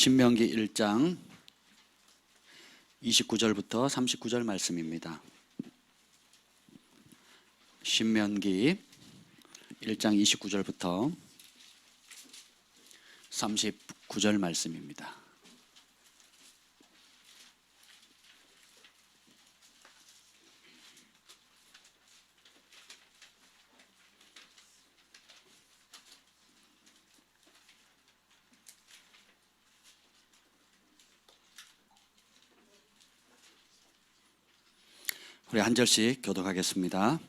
신명기 1장 29절부터 39절 말씀입니다. 신명기 1장 29절부터 39절 말씀입니다. 우리 한 절씩 교독하겠습니다.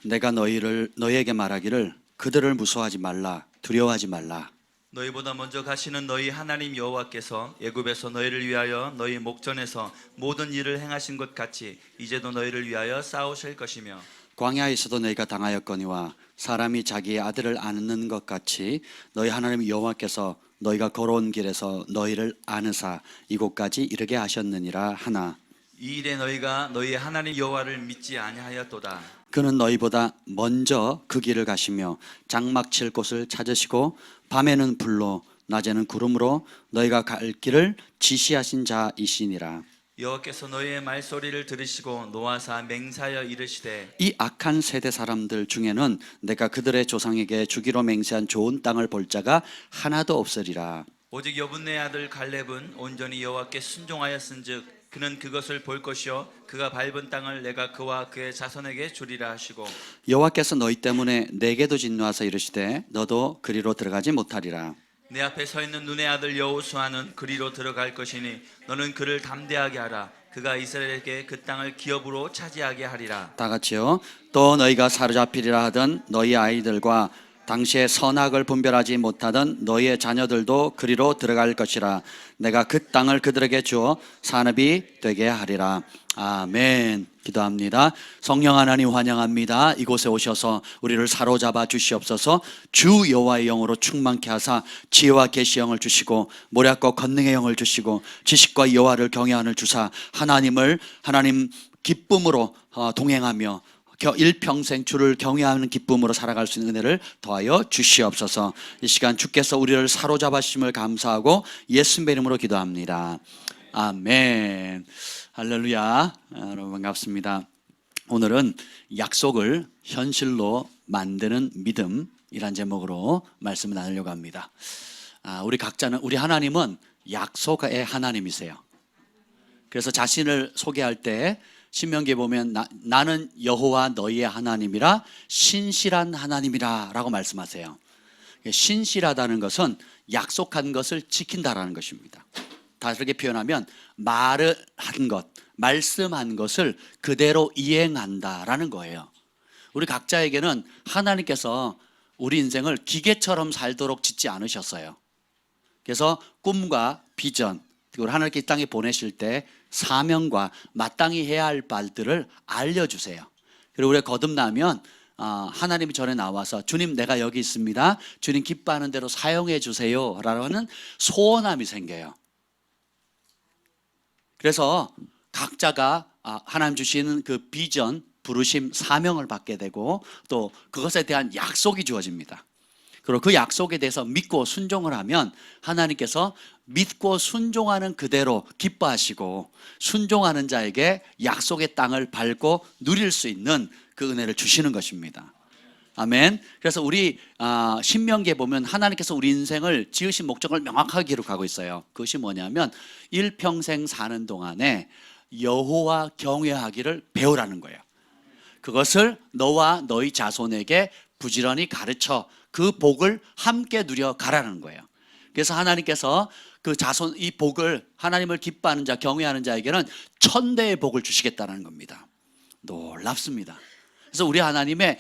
내가 너희에게 말하기를 그들을 무서워하지 말라, 두려워하지 말라. 너희보다 먼저 가시는 너희 하나님 여호와께서 애굽에서 너희를 위하여 너희 목전에서 모든 일을 행하신 것 같이 이제도 너희를 위하여 싸우실 것이며, 광야에서도 너희가 당하였거니와 사람이 자기의 아들을 안는 것 같이 너희 하나님 여호와께서 너희가 걸어온 길에서 너희를 안으사 이곳까지 이르게 하셨느니라 하나, 이 일에 너희가 너희 하나님 여호와를 믿지 아니하였도다. 그는 너희보다 먼저 그 길을 가시며 장막 칠 곳을 찾으시고 밤에는 불로 낮에는 구름으로 너희가 갈 길을 지시하신 자이시니라. 여호와께서 너희의 말소리를 들으시고 노하사 맹세하여 이르시되, 이 악한 세대 사람들 중에는 내가 그들의 조상에게 주기로 맹세한 좋은 땅을 볼 자가 하나도 없으리라. 오직 여분네 아들 갈렙은 온전히 여호와께 순종하였은즉 그는 그것을 볼 것이요 그가 밟은 땅을 내가 그와 그의 자손에게 주리라 하시고, 여호와께서 너희 때문에 내게도 진노하사 이르시되 너도 그리로 들어가지 못하리라. 내 앞에 서 있는 눈의 아들 여호수아는 그리로 들어갈 것이니 너는 그를 담대하게 하라. 그가 이스라엘에게 그 땅을 기업으로 차지하게 하리라. 다 같이요. 또 너희가 사로잡히리라 하던 너희 아이들과 당시에 선악을 분별하지 못하던 너희의 자녀들도 그리로 들어갈 것이라. 내가 그 땅을 그들에게 주어 산업이 되게 하리라. 아멘. 기도합니다. 성령 하나님 환영합니다. 이곳에 오셔서 우리를 사로잡아 주시옵소서. 주 여호와의 영으로 충만케 하사 지혜와 계시의 영을 주시고 모략과 권능의 영을 주시고 지식과 여호와를 경외하는 주사 하나님 기쁨으로 동행하며 일평생 주를 경외하는 기쁨으로 살아갈 수 있는 은혜를 더하여 주시옵소서. 이 시간 주께서 우리를 사로잡아 주심을 감사하고 예수님의 이름으로 기도합니다. 아멘. 할렐루야. 여러분 반갑습니다. 오늘은 약속을 현실로 만드는 믿음이란 제목으로 말씀을 나누려고 합니다. 우리 하나님은 약속의 하나님이세요. 그래서 자신을 소개할 때 신명기에 보면 나는 여호와 너희의 하나님이라 신실한 하나님이라 라고 말씀하세요. 신실하다는 것은 약속한 것을 지킨다라는 것입니다. 다르게 표현하면 말한 것, 말씀한 것을 그대로 이행한다라는 거예요. 우리 각자에게는 하나님께서 우리 인생을 기계처럼 살도록 짓지 않으셨어요. 그래서 꿈과 비전, 그리고 하나님께 이 땅에 보내실 때 사명과 마땅히 해야 할 바들을 알려주세요. 그리고 우리가 거듭나면 하나님이 전에 나와서 주님 내가 여기 있습니다, 주님 기뻐하는 대로 사용해 주세요 라는 소원함이 생겨요. 그래서 각자가 하나님 주시는 그 비전, 부르심, 사명을 받게 되고 또 그것에 대한 약속이 주어집니다. 그리고 그 약속에 대해서 믿고 순종을 하면 하나님께서 믿고 순종하는 그대로 기뻐하시고 순종하는 자에게 약속의 땅을 밟고 누릴 수 있는 그 은혜를 주시는 것입니다. 아멘. 그래서 우리 신명기에 보면 하나님께서 우리 인생을 지으신 목적을 명확하게 기록하고 있어요. 그것이 뭐냐면 일평생 사는 동안에 여호와 경외하기를 배우라는 거예요. 그것을 너와 너희 자손에게 부지런히 가르쳐 그 복을 함께 누려 가라는 거예요. 그래서 하나님께서 그 자손, 이 복을 하나님을 기뻐하는 자, 경외하는 자에게는 천대의 복을 주시겠다는 겁니다. 놀랍습니다. 그래서 우리 하나님의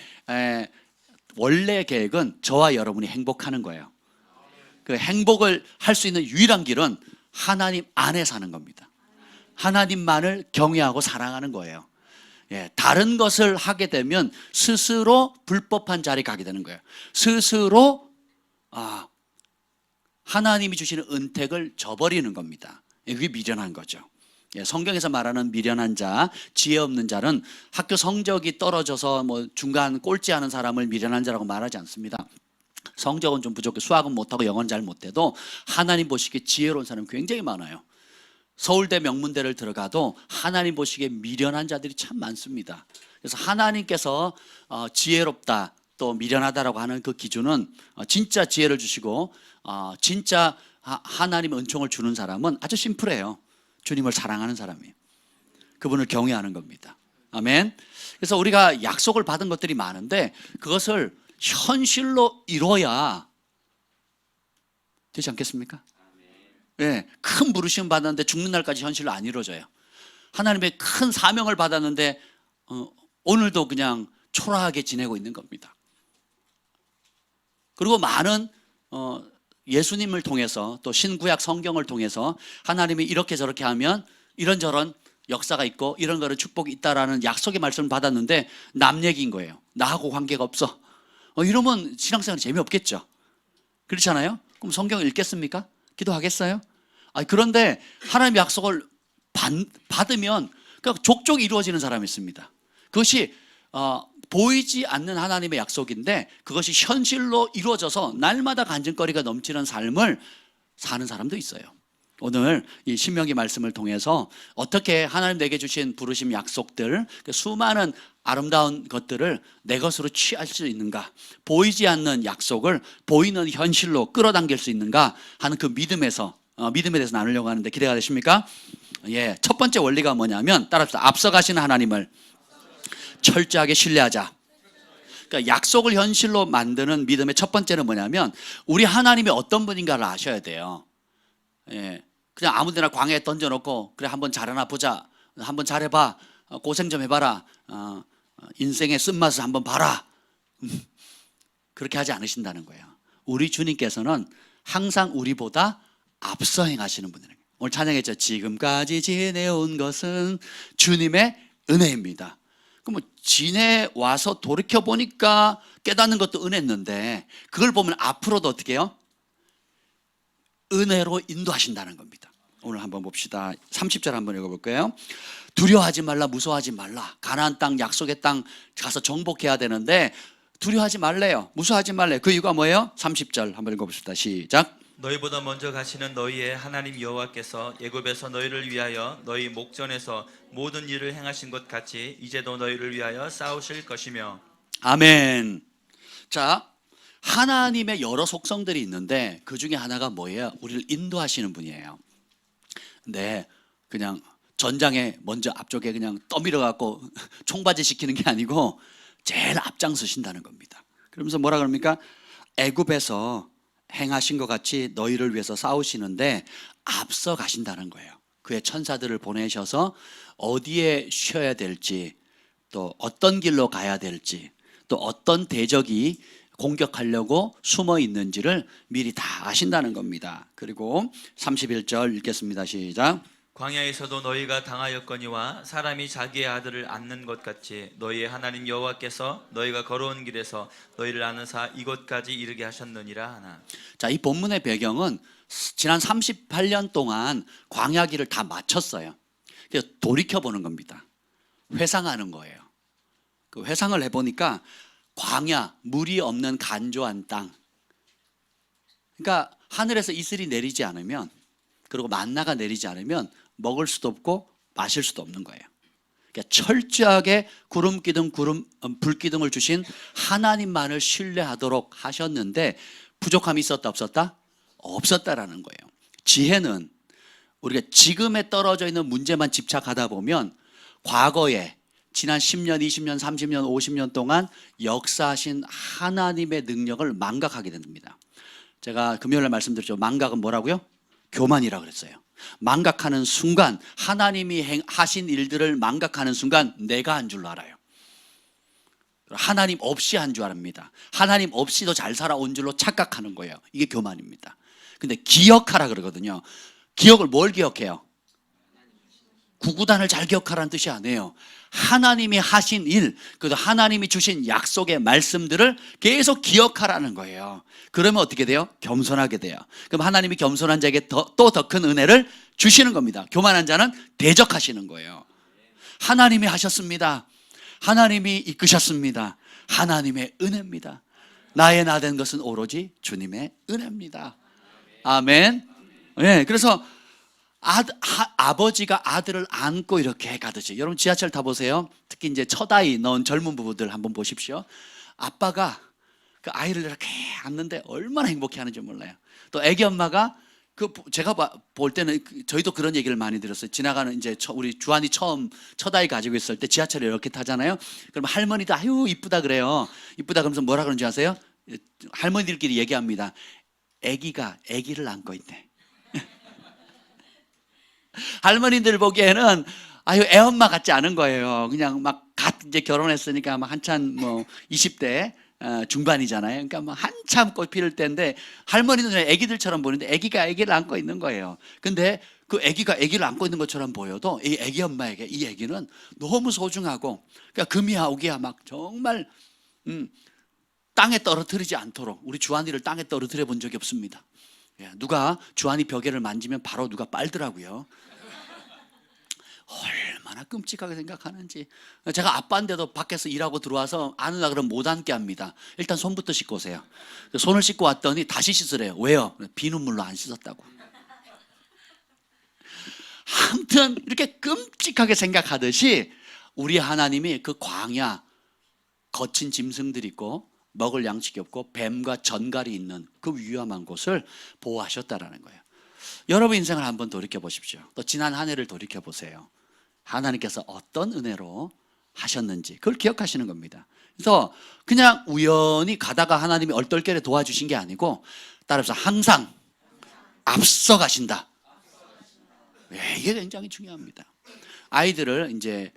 원래 계획은 저와 여러분이 행복하는 거예요. 그 행복을 할 수 있는 유일한 길은 하나님 안에 사는 겁니다. 하나님만을 경외하고 사랑하는 거예요. 다른 것을 하게 되면 스스로 불법한 자리에 가게 되는 거예요. 스스로 하나님이 주시는 은택을 저버리는 겁니다. 그게 미련한 거죠. 성경에서 말하는 미련한 자, 지혜 없는 자는 학교 성적이 떨어져서 중간 꼴찌하는 사람을 미련한 자라고 말하지 않습니다. 성적은 좀 부족해, 수학은 못하고 영어는 잘 못해도 하나님 보시기에 지혜로운 사람이 굉장히 많아요. 서울대 명문대를 들어가도 하나님 보시기에 미련한 자들이 참 많습니다. 그래서 하나님께서 지혜롭다 또 미련하다라고 하는 그 기준은 진짜 지혜를 주시고 진짜 하나님의 은총을 주는 사람은 아주 심플해요. 주님을 사랑하는 사람이에요. 그분을 경외하는 겁니다. 아멘. 그래서 우리가 약속을 받은 것들이 많은데 그것을 현실로 이뤄야 되지 않겠습니까? 네, 큰 부르심 받았는데 죽는 날까지 현실로 안 이루어져요. 하나님의 큰 사명을 받았는데 오늘도 그냥 초라하게 지내고 있는 겁니다. 그리고 많은 예수님을 통해서 또 신구약 성경을 통해서 하나님이 이렇게 저렇게 하면 이런저런 역사가 있고 이런 거는 축복이 있다라는 약속의 말씀을 받았는데 남 얘기인 거예요. 나하고 관계가 없어. 이러면 신앙생활이 재미없겠죠. 그렇잖아요. 그럼 성경 읽겠습니까? 기도하겠어요? 그런데 하나님의 약속을 받으면 그러니까 족족이 이루어지는 사람이 있습니다. 그것이 보이지 않는 하나님의 약속인데 그것이 현실로 이루어져서 날마다 간증거리가 넘치는 삶을 사는 사람도 있어요. 오늘 이 신명기 말씀을 통해서 어떻게 하나님 내게 주신 부르심 약속들, 수많은 아름다운 것들을 내 것으로 취할 수 있는가, 보이지 않는 약속을 보이는 현실로 끌어당길 수 있는가 하는 그 믿음에 대해서 나누려고 하는데 기대가 되십니까? 예, 첫 번째 원리가 뭐냐면 따라합시다. 앞서가시는 하나님을 철저하게 신뢰하자. 그러니까 약속을 현실로 만드는 믿음의 첫 번째는 뭐냐면 우리 하나님이 어떤 분인가를 아셔야 돼요. 예, 그냥 아무데나 광야에 던져놓고 그래 한번 잘하나 보자, 한번 잘해봐, 고생 좀 해봐라, 인생의 쓴맛을 한번 봐라, 그렇게 하지 않으신다는 거예요. 우리 주님께서는 항상 우리보다 앞서 행하시는 분이에요. 오늘 찬양했죠. 지금까지 지내온 것은 주님의 은혜입니다. 그럼 지내와서 돌이켜보니까 깨닫는 것도 은혜였는데 그걸 보면 앞으로도 어떻게 해요? 은혜로 인도하신다는 겁니다. 오늘 한번 봅시다. 30절 한번 읽어볼까요? 두려워하지 말라, 무서워하지 말라. 가나안 땅, 약속의 땅 가서 정복해야 되는데 두려워하지 말래요. 무서워하지 말래요. 그 이유가 뭐예요? 30절 한번 읽어봅시다. 시작. 너희보다 먼저 가시는 너희의 하나님 여호와께서 애굽에서 너희를 위하여 너희 목전에서 모든 일을 행하신 것 같이 이제도 너희를 위하여 싸우실 것이며. 아멘. 자, 하나님의 여러 속성들이 있는데 그 중에 하나가 뭐예요? 우리를 인도하시는 분이에요. 근데 그냥 전장에 먼저 앞쪽에 그냥 떠밀어 갖고 총받이 시키는 게 아니고 제일 앞장서신다는 겁니다. 그러면서 뭐라 그럽니까? 애굽에서 행하신 것 같이 너희를 위해서 싸우시는데 앞서 가신다는 거예요. 그의 천사들을 보내셔서 어디에 쉬어야 될지, 또 어떤 길로 가야 될지, 또 어떤 대적이 공격하려고 숨어 있는지를 미리 다 아신다는 겁니다. 그리고 31절 읽겠습니다. 시작. 광야에서도 너희가 당하였거니와 사람이 자기의 아들을 안는 것 같이 너희의 하나님 여호와께서 너희가 걸어온 길에서 너희를 안으사 이곳까지 이르게 하셨느니라 하나. 자, 이 본문의 배경은 지난 38년 동안 광야길을 다 마쳤어요. 그래서 돌이켜보는 겁니다. 회상하는 거예요. 그 회상을 해보니까 광야, 물이 없는 간조한 땅. 그러니까 하늘에서 이슬이 내리지 않으면, 그리고 만나가 내리지 않으면 먹을 수도 없고 마실 수도 없는 거예요. 그러니까 철저하게 구름 기둥, 불 기둥을 주신 하나님만을 신뢰하도록 하셨는데 부족함이 있었다 없었다? 없었다라는 거예요. 지혜는 우리가 지금에 떨어져 있는 문제만 집착하다 보면 과거에 지난 10년, 20년, 30년, 50년 동안 역사하신 하나님의 능력을 망각하게 됩니다. 제가 금요일에 말씀드렸죠. 망각은 뭐라고요? 교만이라고 그랬어요. 망각하는 순간, 하나님이 하신 일들을 망각하는 순간 내가 한 줄로 알아요. 하나님 없이 한 줄 압니다. 하나님 없이도 잘 살아온 줄로 착각하는 거예요. 이게 교만입니다. 근데 기억하라 그러거든요. 기억을 뭘 기억해요? 구구단을 잘 기억하라는 뜻이 아니에요. 하나님이 하신 일, 그래서 하나님이 주신 약속의 말씀들을 계속 기억하라는 거예요. 그러면 어떻게 돼요? 겸손하게 돼요. 그럼 하나님이 겸손한 자에게 또 더 큰 은혜를 주시는 겁니다. 교만한 자는 대적하시는 거예요. 하나님이 하셨습니다. 하나님이 이끄셨습니다. 하나님의 은혜입니다. 나의 나 된 것은 오로지 주님의 은혜입니다. 아멘. 네, 그래서 아버지가 아들을 안고 이렇게 가듯이, 여러분 지하철 타보세요. 특히 이제 첫 아이 넣은 젊은 부부들 한번 보십시오. 아빠가 그 아이를 이렇게 안는데 얼마나 행복해 하는지 몰라요. 또 애기 엄마가 제가 볼 때는 저희도 그런 얘기를 많이 들었어요. 지나가는 이제 우리 주한이 처음 첫 아이 가지고 있을 때 지하철에 이렇게 타잖아요. 그럼 할머니도 아유 이쁘다 그래요. 이쁘다 그러면서 뭐라 그러는지 아세요? 할머니들끼리 얘기합니다. 애기가 애기를 안고 있네. 할머니들 보기에는 아유 애엄마 같지 않은 거예요. 그냥 막 이제 결혼했으니까 막 한참 뭐 20대 중반이잖아요. 그러니까 뭐 한참 꽃 피울 때인데 할머니는 애기들처럼 보이는데 애기가 애기를 안고 있는 거예요. 근데 그 애기가 애기를 안고 있는 것처럼 보여도 이 애기 엄마에게 이 애기는 너무 소중하고, 그러니까 금이야 오기야 막 정말 땅에 떨어뜨리지 않도록, 우리 주한이를 땅에 떨어뜨려 본 적이 없습니다. 누가 주한이 벽에를 만지면 바로 누가 빨더라고요. 얼마나 끔찍하게 생각하는지. 제가 아빠인데도 밖에서 일하고 들어와서 안으려 그러면 못 앉게 합니다. 일단 손부터 씻고 오세요. 손을 씻고 왔더니 다시 씻으래요. 왜요? 비눗물로 안 씻었다고. 아무튼 이렇게 끔찍하게 생각하듯이 우리 하나님이 그 광야, 거친 짐승들이 있고 먹을 양식이 없고 뱀과 전갈이 있는 그 위험한 곳을 보호하셨다라는 거예요. 여러분 인생을 한번 돌이켜 보십시오. 또 지난 한 해를 돌이켜 보세요. 하나님께서 어떤 은혜로 하셨는지 그걸 기억하시는 겁니다. 그래서 그냥 우연히 가다가 하나님이 얼떨결에 도와주신 게 아니고, 따라서 항상 앞서 가신다. 이게 굉장히 중요합니다. 아이들을 이제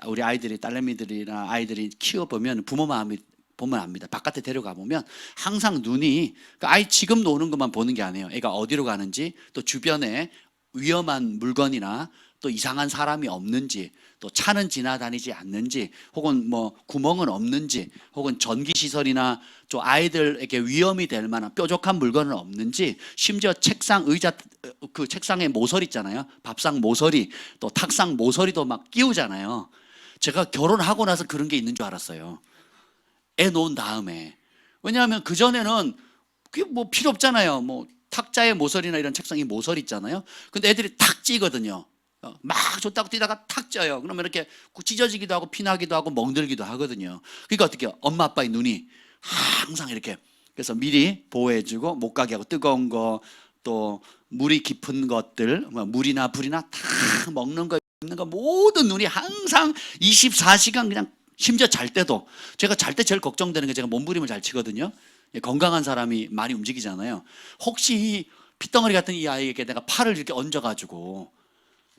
우리 아이들이, 딸내미들이나 아이들이 키워보면 부모 마음이 보면 압니다. 바깥에 데려가 보면 항상 눈이 아이 지금 노는 것만 보는 게 아니에요. 애가 어디로 가는지, 또 주변에 위험한 물건이나 또 이상한 사람이 없는지, 또 차는 지나다니지 않는지, 혹은 뭐 구멍은 없는지, 혹은 전기 시설이나 또 아이들에게 위험이 될 만한 뾰족한 물건은 없는지, 심지어 책상 의자 그 책상에 모서리 있잖아요. 밥상 모서리, 또 탁상 모서리도 막 끼우잖아요. 제가 결혼하고 나서 그런 게 있는 줄 알았어요. 애 놓은 다음에. 왜냐하면 그전에는 그게 뭐 필요 없잖아요. 뭐 탁자의 모서리나 이런 책상에 모서리 있잖아요. 근데 애들이 탁 찌거든요. 막 좋다고 뛰다가 탁 쪄요. 그러면 이렇게 찢어지기도 하고 피나기도 하고 멍들기도 하거든요. 그러니까 어떻게 해요? 엄마 아빠의 눈이 항상 이렇게, 그래서 미리 보호해주고 못 가게 하고, 뜨거운 거, 또 물이 깊은 것들, 물이나 불이나 다 먹는 거 입는 거 모든 눈이 항상 24시간, 그냥 심지어 잘 때도. 제가 잘 때 제일 걱정되는 게 제가 몸부림을 잘 치거든요. 건강한 사람이 많이 움직이잖아요. 혹시 핏덩어리 같은 이 아이에게 내가 팔을 이렇게 얹어가지고,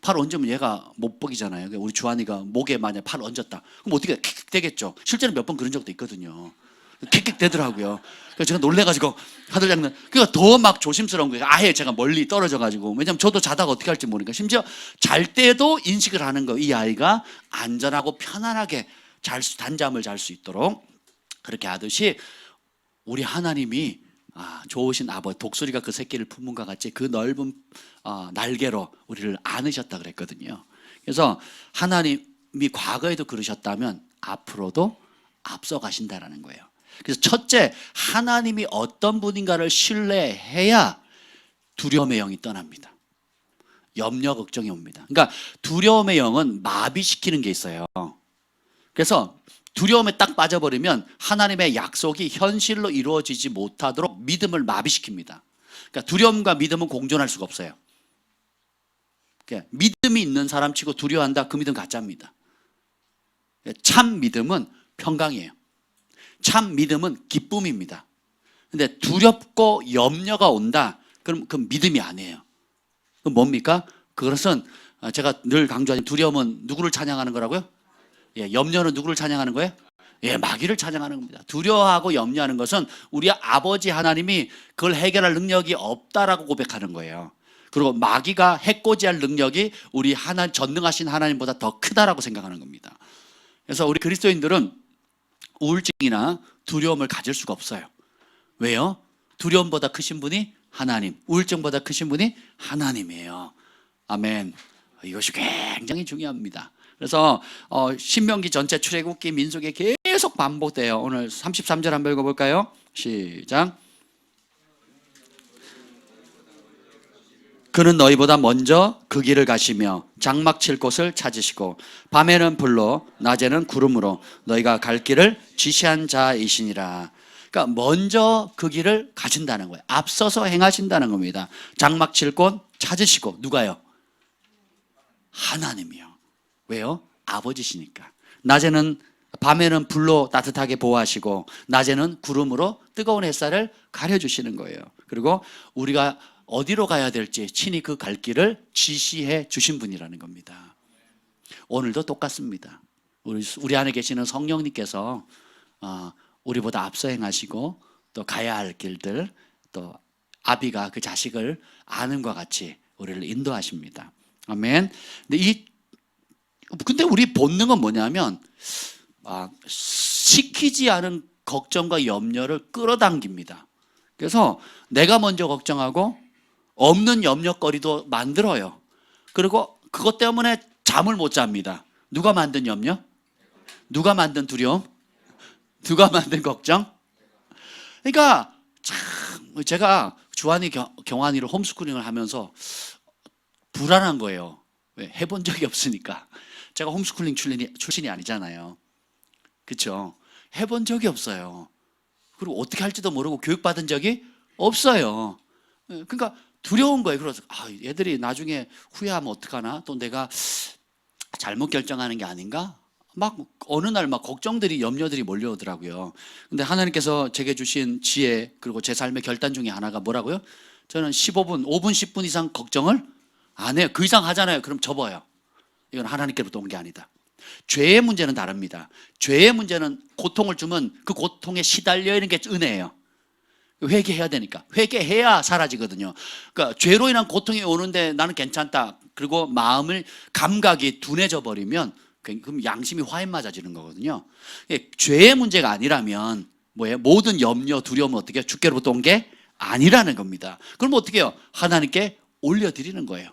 팔을 얹으면 얘가 못 먹이잖아요. 우리 주한이가 목에 만약 팔을 얹었다, 그럼 어떻게 킥킥 되겠죠. 실제로 몇 번 그런 적도 있거든요. 킥킥 되더라고요. 그래서 제가 놀래가지고 하들장난. 그러니까 더 막 조심스러운 거예요. 아예 제가 멀리 떨어져가지고. 왜냐면 저도 자다가 어떻게 할지 모르니까. 심지어 잘 때도 인식을 하는 거. 이 아이가 안전하고 편안하게 단잠을 잘 수 있도록 그렇게 하듯이, 우리 하나님이 좋으신 아버지, 독수리가 그 새끼를 품은 것 같이 그 넓은 날개로 우리를 안으셨다 그랬거든요. 그래서 하나님이 과거에도 그러셨다면 앞으로도 앞서 가신다라는 거예요. 그래서 첫째, 하나님이 어떤 분인가를 신뢰해야 두려움의 영이 떠납니다. 염려, 걱정이 옵니다. 그러니까 두려움의 영은 마비시키는 게 있어요. 그래서 두려움에 딱 빠져버리면 하나님의 약속이 현실로 이루어지지 못하도록 믿음을 마비시킵니다. 그러니까 두려움과 믿음은 공존할 수가 없어요. 그러니까 믿음이 있는 사람 치고 두려워한다, 그 믿음 가짜입니다. 참 믿음은 평강이에요. 참 믿음은 기쁨입니다. 근데 두렵고 염려가 온다, 그럼 그 믿음이 아니에요. 그럼 뭡니까? 그것은 제가 늘 강조하는, 두려움은 누구를 찬양하는 거라고요? 염려는 누구를 찬양하는 거예요? 마귀를 찬양하는 겁니다. 두려워하고 염려하는 것은 우리 아버지 하나님이 그걸 해결할 능력이 없다라고 고백하는 거예요. 그리고 마귀가 해코지할 능력이 우리 전능하신 하나님보다 더 크다라고 생각하는 겁니다. 그래서 우리 그리스도인들은 우울증이나 두려움을 가질 수가 없어요. 왜요? 두려움보다 크신 분이 하나님, 우울증보다 크신 분이 하나님이에요. 아멘. 이것이 굉장히 중요합니다. 그래서 신명기 전체, 출애굽기, 민수기에 계속 반복돼요. 오늘 33절 한번 읽어볼까요? 시작. 그는 너희보다 먼저 그 길을 가시며 장막 칠 곳을 찾으시고 밤에는 불로 낮에는 구름으로 너희가 갈 길을 지시한 자이시니라. 그러니까 먼저 그 길을 가신다는 거예요. 앞서서 행하신다는 겁니다. 장막 칠 곳 찾으시고. 누가요? 하나님이요. 왜요? 아버지시니까. 밤에는 불로 따뜻하게 보호하시고 낮에는 구름으로 뜨거운 햇살을 가려주시는 거예요. 그리고 우리가 어디로 가야 될지 친히 그 갈 길을 지시해 주신 분이라는 겁니다. 오늘도 똑같습니다. 우리 안에 계시는 성령님께서 우리보다 앞서 행하시고 또 가야 할 길들, 또 아비가 그 자식을 아는 것 같이 우리를 인도하십니다. 아멘. 근데 우리 본능은 뭐냐면 시키지 않은 걱정과 염려를 끌어당깁니다. 그래서 내가 먼저 걱정하고 없는 염려거리도 만들어요. 그리고 그것 때문에 잠을 못 잡니다. 누가 만든 염려? 누가 만든 두려움? 누가 만든 걱정? 그러니까 참 제가 주한이 경환이를 홈스쿨링을 하면서 불안한 거예요. 왜? 해본 적이 없으니까. 제가 홈스쿨링 출신이 아니잖아요. 그렇죠? 해본 적이 없어요. 그리고 어떻게 할지도 모르고 교육받은 적이 없어요. 그러니까 두려운 거예요. 그래서 얘들이 나중에 후회하면 어떡하나? 또 내가 잘못 결정하는 게 아닌가? 막 어느 날 막 걱정들이, 염려들이 몰려오더라고요. 근데 하나님께서 제게 주신 지혜, 그리고 제 삶의 결단 중에 하나가 뭐라고요? 저는 5분, 10분 이상 걱정을 안 해요. 그 이상 하잖아요. 그럼 접어요. 이건 하나님께로부터 온 게 아니다. 죄의 문제는 다릅니다. 죄의 문제는 고통을 주면 그 고통에 시달려 있는 게 은혜예요. 회개해야 되니까. 회개해야 사라지거든요. 그러니까 죄로 인한 고통이 오는데 나는 괜찮다. 그리고 감각이 둔해져 버리면 그럼 양심이 화에 맞아지는 거거든요. 죄의 문제가 아니라면 뭐예요? 모든 염려, 두려움은 어떻게 해요? 주께로부터 온 게 아니라는 겁니다. 그럼 어떻게 해요? 하나님께 올려드리는 거예요.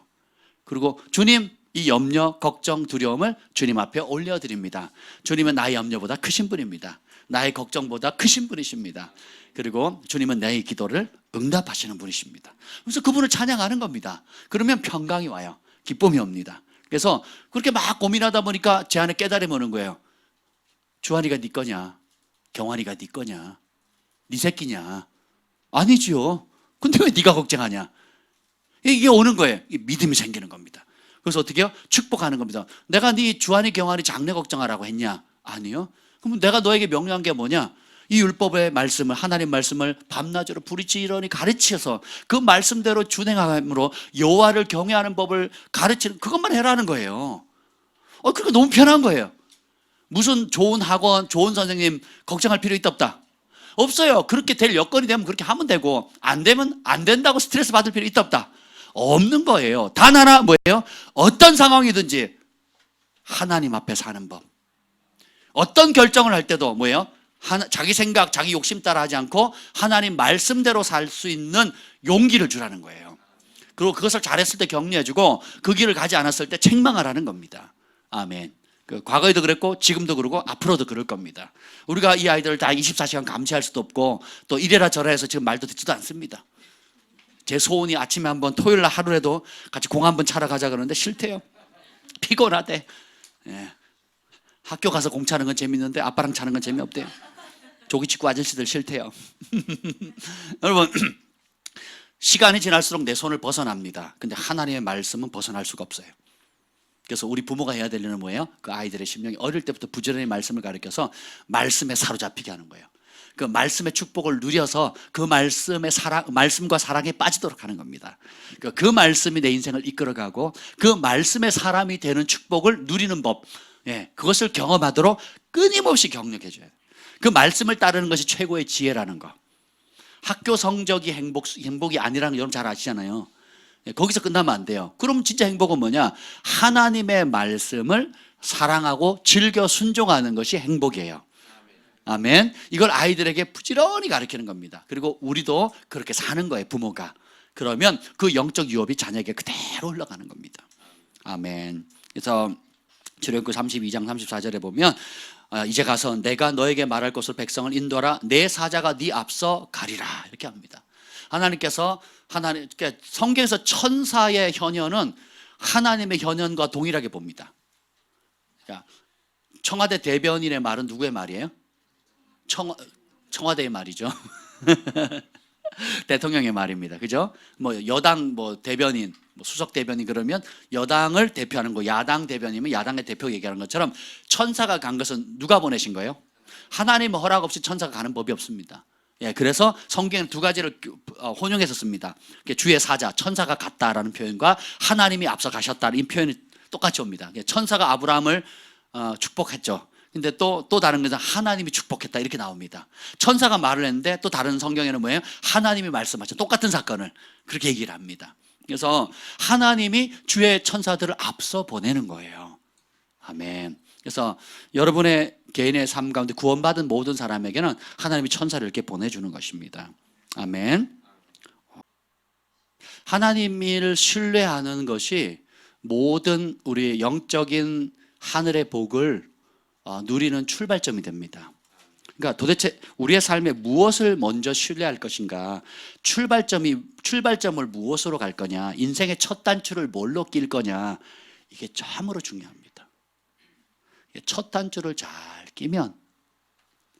그리고 주님, 이 염려, 걱정, 두려움을 주님 앞에 올려드립니다. 주님은 나의 염려보다 크신 분입니다. 나의 걱정보다 크신 분이십니다. 그리고 주님은 내 기도를 응답하시는 분이십니다. 그래서 그분을 찬양하는 겁니다. 그러면 평강이 와요. 기쁨이 옵니다. 그래서 그렇게 막 고민하다 보니까 제 안에 깨달음이 오는 거예요. 주한이가 네 거냐? 경환이가 네 거냐? 네 새끼냐? 아니지요. 근데 왜 네가 걱정하냐? 이게 오는 거예요. 믿음이 생기는 겁니다. 그래서 어떻게 해요? 축복하는 겁니다. 내가 네 주한이, 경환이 장래 걱정하라고 했냐? 아니요. 그럼 내가 너에게 명령한 게 뭐냐? 이 율법의 말씀을, 하나님 말씀을 밤낮으로 부르짖으니 가르쳐서 그 말씀대로 준행함으로 여호와를 경외하는 법을 가르치는, 그것만 해라는 거예요. 그러니까 너무 편한 거예요. 무슨 좋은 학원, 좋은 선생님 걱정할 필요 있다 없다? 없어요. 그렇게 될 여건이 되면 그렇게 하면 되고, 안 되면 안 된다고 스트레스 받을 필요 있다 없다? 없는 거예요. 단 하나 뭐예요? 어떤 상황이든지 하나님 앞에 사는 법. 어떤 결정을 할 때도 뭐예요? 자기 생각, 자기 욕심 따라 하지 않고 하나님 말씀대로 살 수 있는 용기를 주라는 거예요. 그리고 그것을 잘했을 때 격려해주고 그 길을 가지 않았을 때 책망하라는 겁니다. 아멘. 과거에도 그랬고 지금도 그러고 앞으로도 그럴 겁니다. 우리가 이 아이들을 다 24시간 감시할 수도 없고 또 이래라 저래라 해서 지금 말도 듣지도 않습니다. 제 소원이 아침에 한번, 토요일 날 하루라도 같이 공 한번 차러 가자 그러는데 싫대요. 피곤하대. 학교 가서 공 차는 건 재밌는데 아빠랑 차는 건 재미없대요. 조기축구 아저씨들 싫대요. 여러분, 시간이 지날수록 내 손을 벗어납니다. 근데 하나님의 말씀은 벗어날 수가 없어요. 그래서 우리 부모가 해야 될 일은 뭐예요? 그 아이들의 심령이 어릴 때부터 부지런히 말씀을 가르쳐서 말씀에 사로잡히게 하는 거예요. 그 말씀의 축복을 누려서 그 말씀과 사랑에 빠지도록 하는 겁니다. 그 말씀이 내 인생을 이끌어가고 그 말씀의 사람이 되는 축복을 누리는 법, 그것을 경험하도록 끊임없이 격려해줘야 돼요. 그 말씀을 따르는 것이 최고의 지혜라는 거. 학교 성적이 행복이 아니라는 거 여러분 잘 아시잖아요. 거기서 끝나면 안 돼요. 그럼 진짜 행복은 뭐냐? 하나님의 말씀을 사랑하고 즐겨 순종하는 것이 행복이에요. 아멘. 이걸 아이들에게 부지런히 가르치는 겁니다. 그리고 우리도 그렇게 사는 거예요, 부모가. 그러면 그 영적 유업이 자녀에게 그대로 흘러가는 겁니다. 아멘. 그래서 출애굽기 32장 34절에 보면 이제 가서 내가 너에게 말할 것을 백성을 인도하라. 내 사자가 네 앞서 가리라. 이렇게 합니다. 하나님께서 성경에서 천사의 현현은 하나님의 현현과 동일하게 봅니다. 청와대 대변인의 말은 누구의 말이에요? 청와대의 말이죠. 대통령의 말입니다. 그죠? 여당 대변인, 수석 대변인 그러면 여당을 대표하는 거, 야당 대변인이면 야당의 대표 얘기하는 것처럼 천사가 간 것은 누가 보내신 거예요? 하나님의 허락 없이 천사가 가는 법이 없습니다. 그래서 성경에는 두 가지를 혼용해서 씁니다. 주의 사자, 천사가 갔다라는 표현과 하나님이 앞서 가셨다는 이 표현이 똑같이 옵니다. 천사가 아브라함을 축복했죠. 근데 또 다른 것은 하나님이 축복했다 이렇게 나옵니다. 천사가 말을 했는데 또 다른 성경에는 뭐예요? 하나님이 말씀하셨죠. 똑같은 사건을 그렇게 얘기를 합니다. 그래서 하나님이 주의 천사들을 앞서 보내는 거예요. 아멘. 그래서 여러분의 개인의 삶 가운데 구원받은 모든 사람에게는 하나님이 천사를 이렇게 보내주는 것입니다. 아멘. 하나님을 신뢰하는 것이 모든 우리 영적인 하늘의 복을 누리는 출발점이 됩니다. 그러니까 도대체 우리의 삶에 무엇을 먼저 신뢰할 것인가? 출발점을 무엇으로 갈 거냐? 인생의 첫 단추를 뭘로 낄 거냐? 이게 참으로 중요합니다. 첫 단추를 잘 끼면,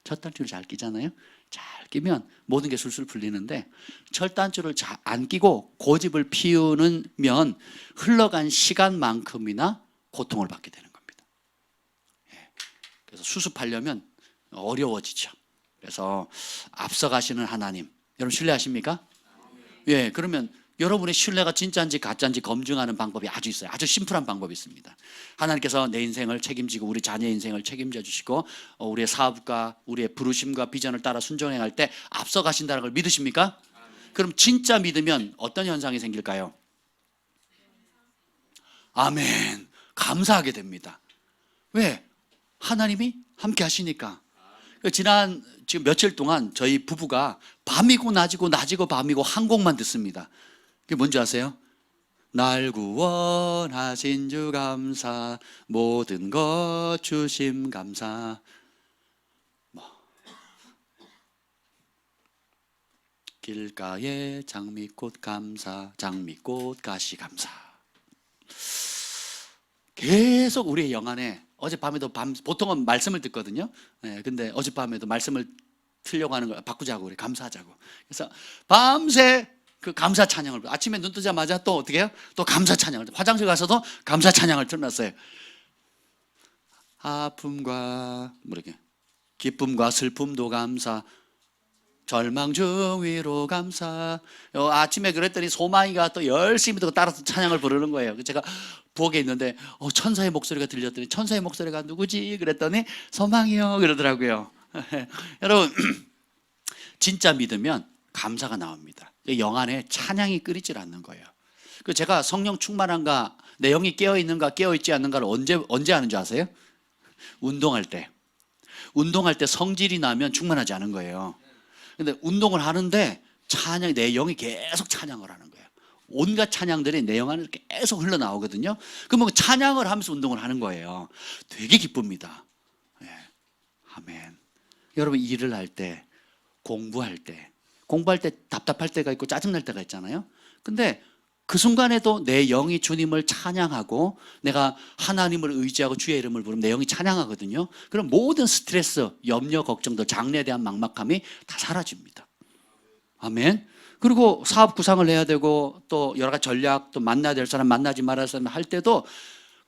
첫 단추를 잘 끼잖아요. 잘 끼면 모든 게 술술 풀리는데 첫 단추를 잘 안 끼고 고집을 피우면 흘러간 시간만큼이나 고통을 받게 되는 겁니다. 그래서 수습하려면 어려워지죠. 그래서 앞서가시는 하나님, 여러분 신뢰하십니까? 그러면 여러분의 신뢰가 진짜인지 가짜인지 검증하는 방법이 아주 있어요. 아주 심플한 방법이 있습니다. 하나님께서 내 인생을 책임지고 우리 자녀의 인생을 책임져 주시고 우리의 사업과 우리의 부르심과 비전을 따라 순종해갈 때 앞서가신다는 걸 믿으십니까? 그럼 진짜 믿으면 어떤 현상이 생길까요? 아멘. 감사하게 됩니다. 왜? 하나님이 함께 하시니까. 지금 며칠 동안 저희 부부가 밤이고 낮이고 낮이고 밤이고 한 곡만 듣습니다. 그게 뭔지 아세요? 날 구원하신 주 감사, 모든 것 주심 감사. 길가에 장미꽃 감사, 장미꽃 가시 감사. 계속 우리의 영안에 어젯밤에도 보통은 말씀을 듣거든요. 근데 어젯밤에도 말씀을 틀려고 하는 걸 바꾸자고 우리 감사하자고. 그래서 밤새 그 감사 찬양을 아침에 눈 뜨자마자 또 어떻게 해요? 또 감사 찬양을 화장실 가서도 감사 찬양을 틀어놨어요. 아픔과 이렇게 기쁨과 슬픔도 감사, 절망 중 위로 감사. 아침에 그랬더니 소망이가 또 열심히 또 따라서 찬양을 부르는 거예요. 제가 부엌에 있는데 천사의 목소리가 들렸더니 천사의 목소리가 누구지? 그랬더니 소망이요 그러더라고요. 여러분 진짜 믿으면 감사가 나옵니다. 영 안에 찬양이 끓이질 않는 거예요. 제가 성령 충만한가 내 영이 깨어있는가 깨어있지 않는가를 언제 아는 줄 아세요? 운동할 때 성질이 나면 충만하지 않은 거예요. 근데 운동을 하는데 내 영이 계속 찬양을 하는 거예요. 온갖 찬양들이 내 영 안에 계속 흘러나오거든요. 그러면 찬양을 하면서 운동을 하는 거예요. 되게 기쁩니다. 아멘. 여러분 일을 할 때, 공부할 때 답답할 때가 있고 짜증날 때가 있잖아요. 근데 그 순간에도 내 영이 주님을 찬양하고 내가 하나님을 의지하고 주의 이름을 부르면 내 영이 찬양하거든요. 그럼 모든 스트레스, 염려, 걱정들, 장래에 대한 막막함이 다 사라집니다. 아멘. 그리고 사업 구상을 해야 되고 또 여러 가지 전략, 또 만나야 될 사람, 만나지 말아야 할 사람 할 때도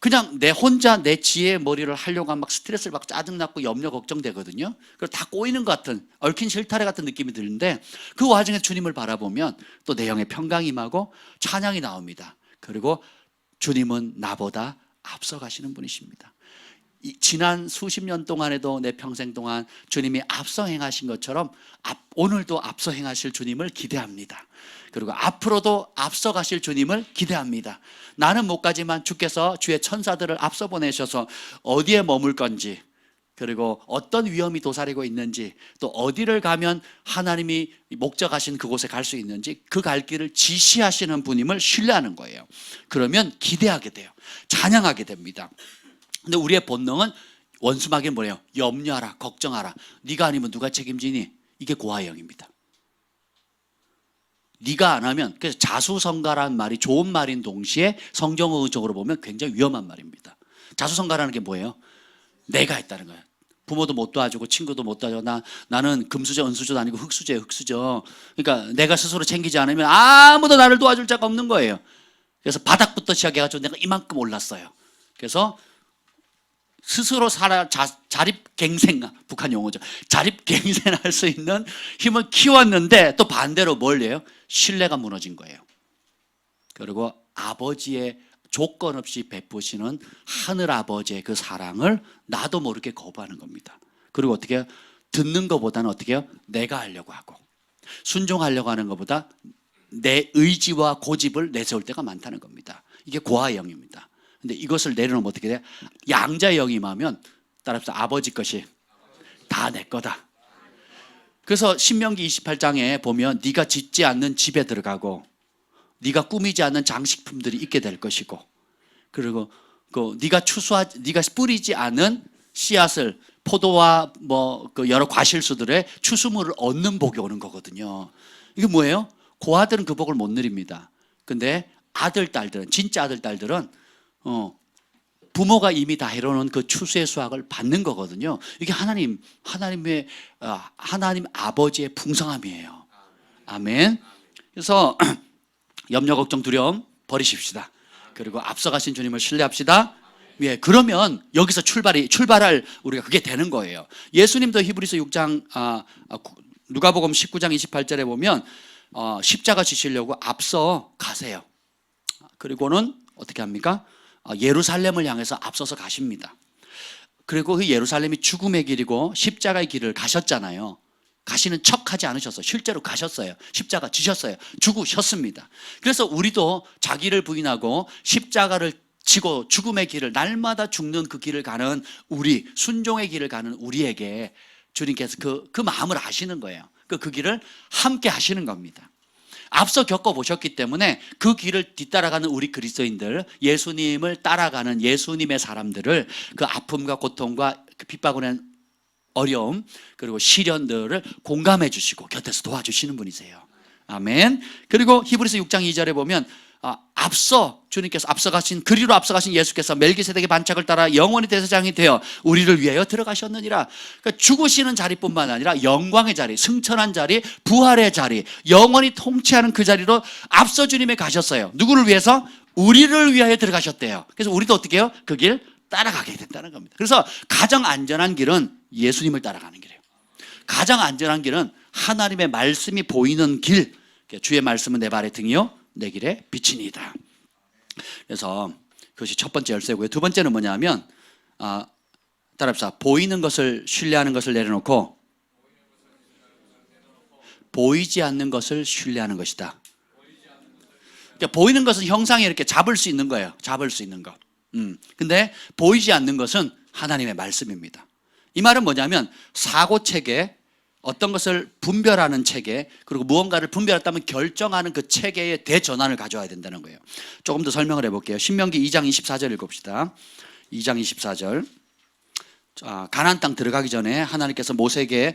그냥 내 혼자 내 지혜의 머리를 하려고 하면 막 스트레스를 받고 짜증났고 염려 걱정되거든요. 그래서 다 꼬이는 것 같은 얽힌 실타래 같은 느낌이 드는데 그 와중에 주님을 바라보면 또 내 영의 평강이 임하고 찬양이 나옵니다. 그리고 주님은 나보다 앞서가시는 분이십니다. 지난 수십 년 동안에도 내 평생 동안 주님이 앞서 행하신 것처럼 오늘도 앞서 행하실 주님을 기대합니다. 그리고 앞으로도 앞서 가실 주님을 기대합니다. 나는 못 가지만 주께서 주의 천사들을 앞서 보내셔서 어디에 머물 건지, 그리고 어떤 위험이 도사리고 있는지, 또 어디를 가면 하나님이 목적하신 그곳에 갈 수 있는지 그 갈 길을 지시하시는 분임을 신뢰하는 거예요. 그러면 기대하게 돼요. 찬양하게 됩니다. 근데 우리의 본능은 원수마귀는 뭐래요? 염려하라, 걱정하라. 네가 아니면 누가 책임지니? 이게 고아의 영입니다. 네가 안 하면, 그래서 자수성가라는 말이 좋은 말인 동시에 성경적으로 보면 굉장히 위험한 말입니다. 자수성가라는 게 뭐예요? 내가 했다는 거예요. 부모도 못 도와주고 친구도 못 도와줘. 나는 금수저 은수저도 아니고 흙수저예요, 흙수저. 그러니까 내가 스스로 챙기지 않으면 아무도 나를 도와줄 자가 없는 거예요. 그래서 바닥부터 시작해가지고 내가 이만큼 올랐어요. 그래서 스스로 자립갱생, 북한 용어죠. 자립갱생할 수 있는 힘을 키웠는데 또 반대로 뭘 해요? 신뢰가 무너진 거예요. 그리고 아버지의 조건 없이 베푸시는 하늘 아버지의 그 사랑을 나도 모르게 거부하는 겁니다. 그리고 어떻게 해요? 듣는 것보다는 어떻게 해요? 내가 하려고 하고 순종하려고 하는 것보다 내 의지와 고집을 내세울 때가 많다는 겁니다. 이게 고아의 영입니다. 근데 이것을 내려놓으면 어떻게 돼요? 양자의 영이 임하면 따라서 아버지 것이 다 내 거다. 그래서 신명기 28장에 보면 네가 짓지 않는 집에 들어가고 네가 꾸미지 않는 장식품들이 있게 될 것이고, 그리고 네가 뿌리지 않은 씨앗을 포도와 그 여러 과실수들의 추수물을 얻는 복이 오는 거거든요. 이게 뭐예요? 고아들은 그 복을 못 누립니다. 근데 아들 딸들은, 진짜 아들 딸들은 부모가 이미 다 해놓은 그 추수의 수확을 받는 거거든요. 이게 하나님 아버지의 풍성함이에요. 아멘. 그래서 염려, 걱정, 두려움 버리십시다. 그리고 앞서가신 주님을 신뢰합시다. 예, 그러면 여기서 출발할 우리가 그게 되는 거예요. 예수님도 히브리서 6장, 누가복음 19장 28절에 보면 십자가 지시려고 앞서 가세요. 그리고는 어떻게 합니까? 예루살렘을 향해서 앞서서 가십니다. 그리고 그 예루살렘이 죽음의 길이고 십자가의 길을 가셨잖아요. 가시는 척하지 않으셨어요. 실제로 가셨어요. 십자가 지셨어요. 죽으셨습니다. 그래서 우리도 자기를 부인하고 십자가를 지고 죽음의 길을, 날마다 죽는 그 길을 가는 우리, 순종의 길을 가는 우리에게 주님께서 그 마음을 아시는 거예요. 그 길을 함께 하시는 겁니다. 앞서 겪어보셨기 때문에 그 길을 뒤따라가는 우리 그리스도인들, 예수님을 따라가는 예수님의 사람들을 그 아픔과 고통과 그 핍박을 어려움 그리고 시련들을 공감해 주시고 곁에서 도와주시는 분이세요. 아멘. 그리고 히브리서 6장 2절에 보면 주님께서 그리로 앞서가신 예수께서 멜기세덱의 반짝을 따라 영원히 대제사장이 되어 우리를 위하여 들어가셨느니라. 그러니까 죽으시는 자리뿐만 아니라 영광의 자리, 승천한 자리, 부활의 자리, 영원히 통치하는 그 자리로 앞서 주님이 가셨어요. 누구를 위해서? 우리를 위하여 들어가셨대요. 그래서 우리도 어떻게 해요? 그 길 따라가게 된다는 겁니다. 그래서 가장 안전한 길은 예수님을 따라가는 길이에요. 가장 안전한 길은 하나님의 말씀이 보이는 길. 주의 말씀은 내 발의 등이요 내 길의 빛이니이다. 그래서 그것이 첫 번째 열쇠고요. 두 번째는 뭐냐면 따라합시다. 보이는 것을 신뢰하는 것을 내려놓고 보이지 않는 것을 신뢰하는 것이다. 그러니까 보이는 것은 형상에 이렇게 잡을 수 있는 거예요. 잡을 수 있는 것. 근데 보이지 않는 것은 하나님의 말씀입니다. 이 말은 뭐냐면 사고체계, 어떤 것을 분별하는 체계, 그리고 무언가를 분별했다면 결정하는 그 체계의 대전환을 가져와야 된다는 거예요. 조금 더 설명을 해볼게요. 신명기 2장 24절 읽읍시다. 2장 24절. 가나안 땅 들어가기 전에 하나님께서 모세에게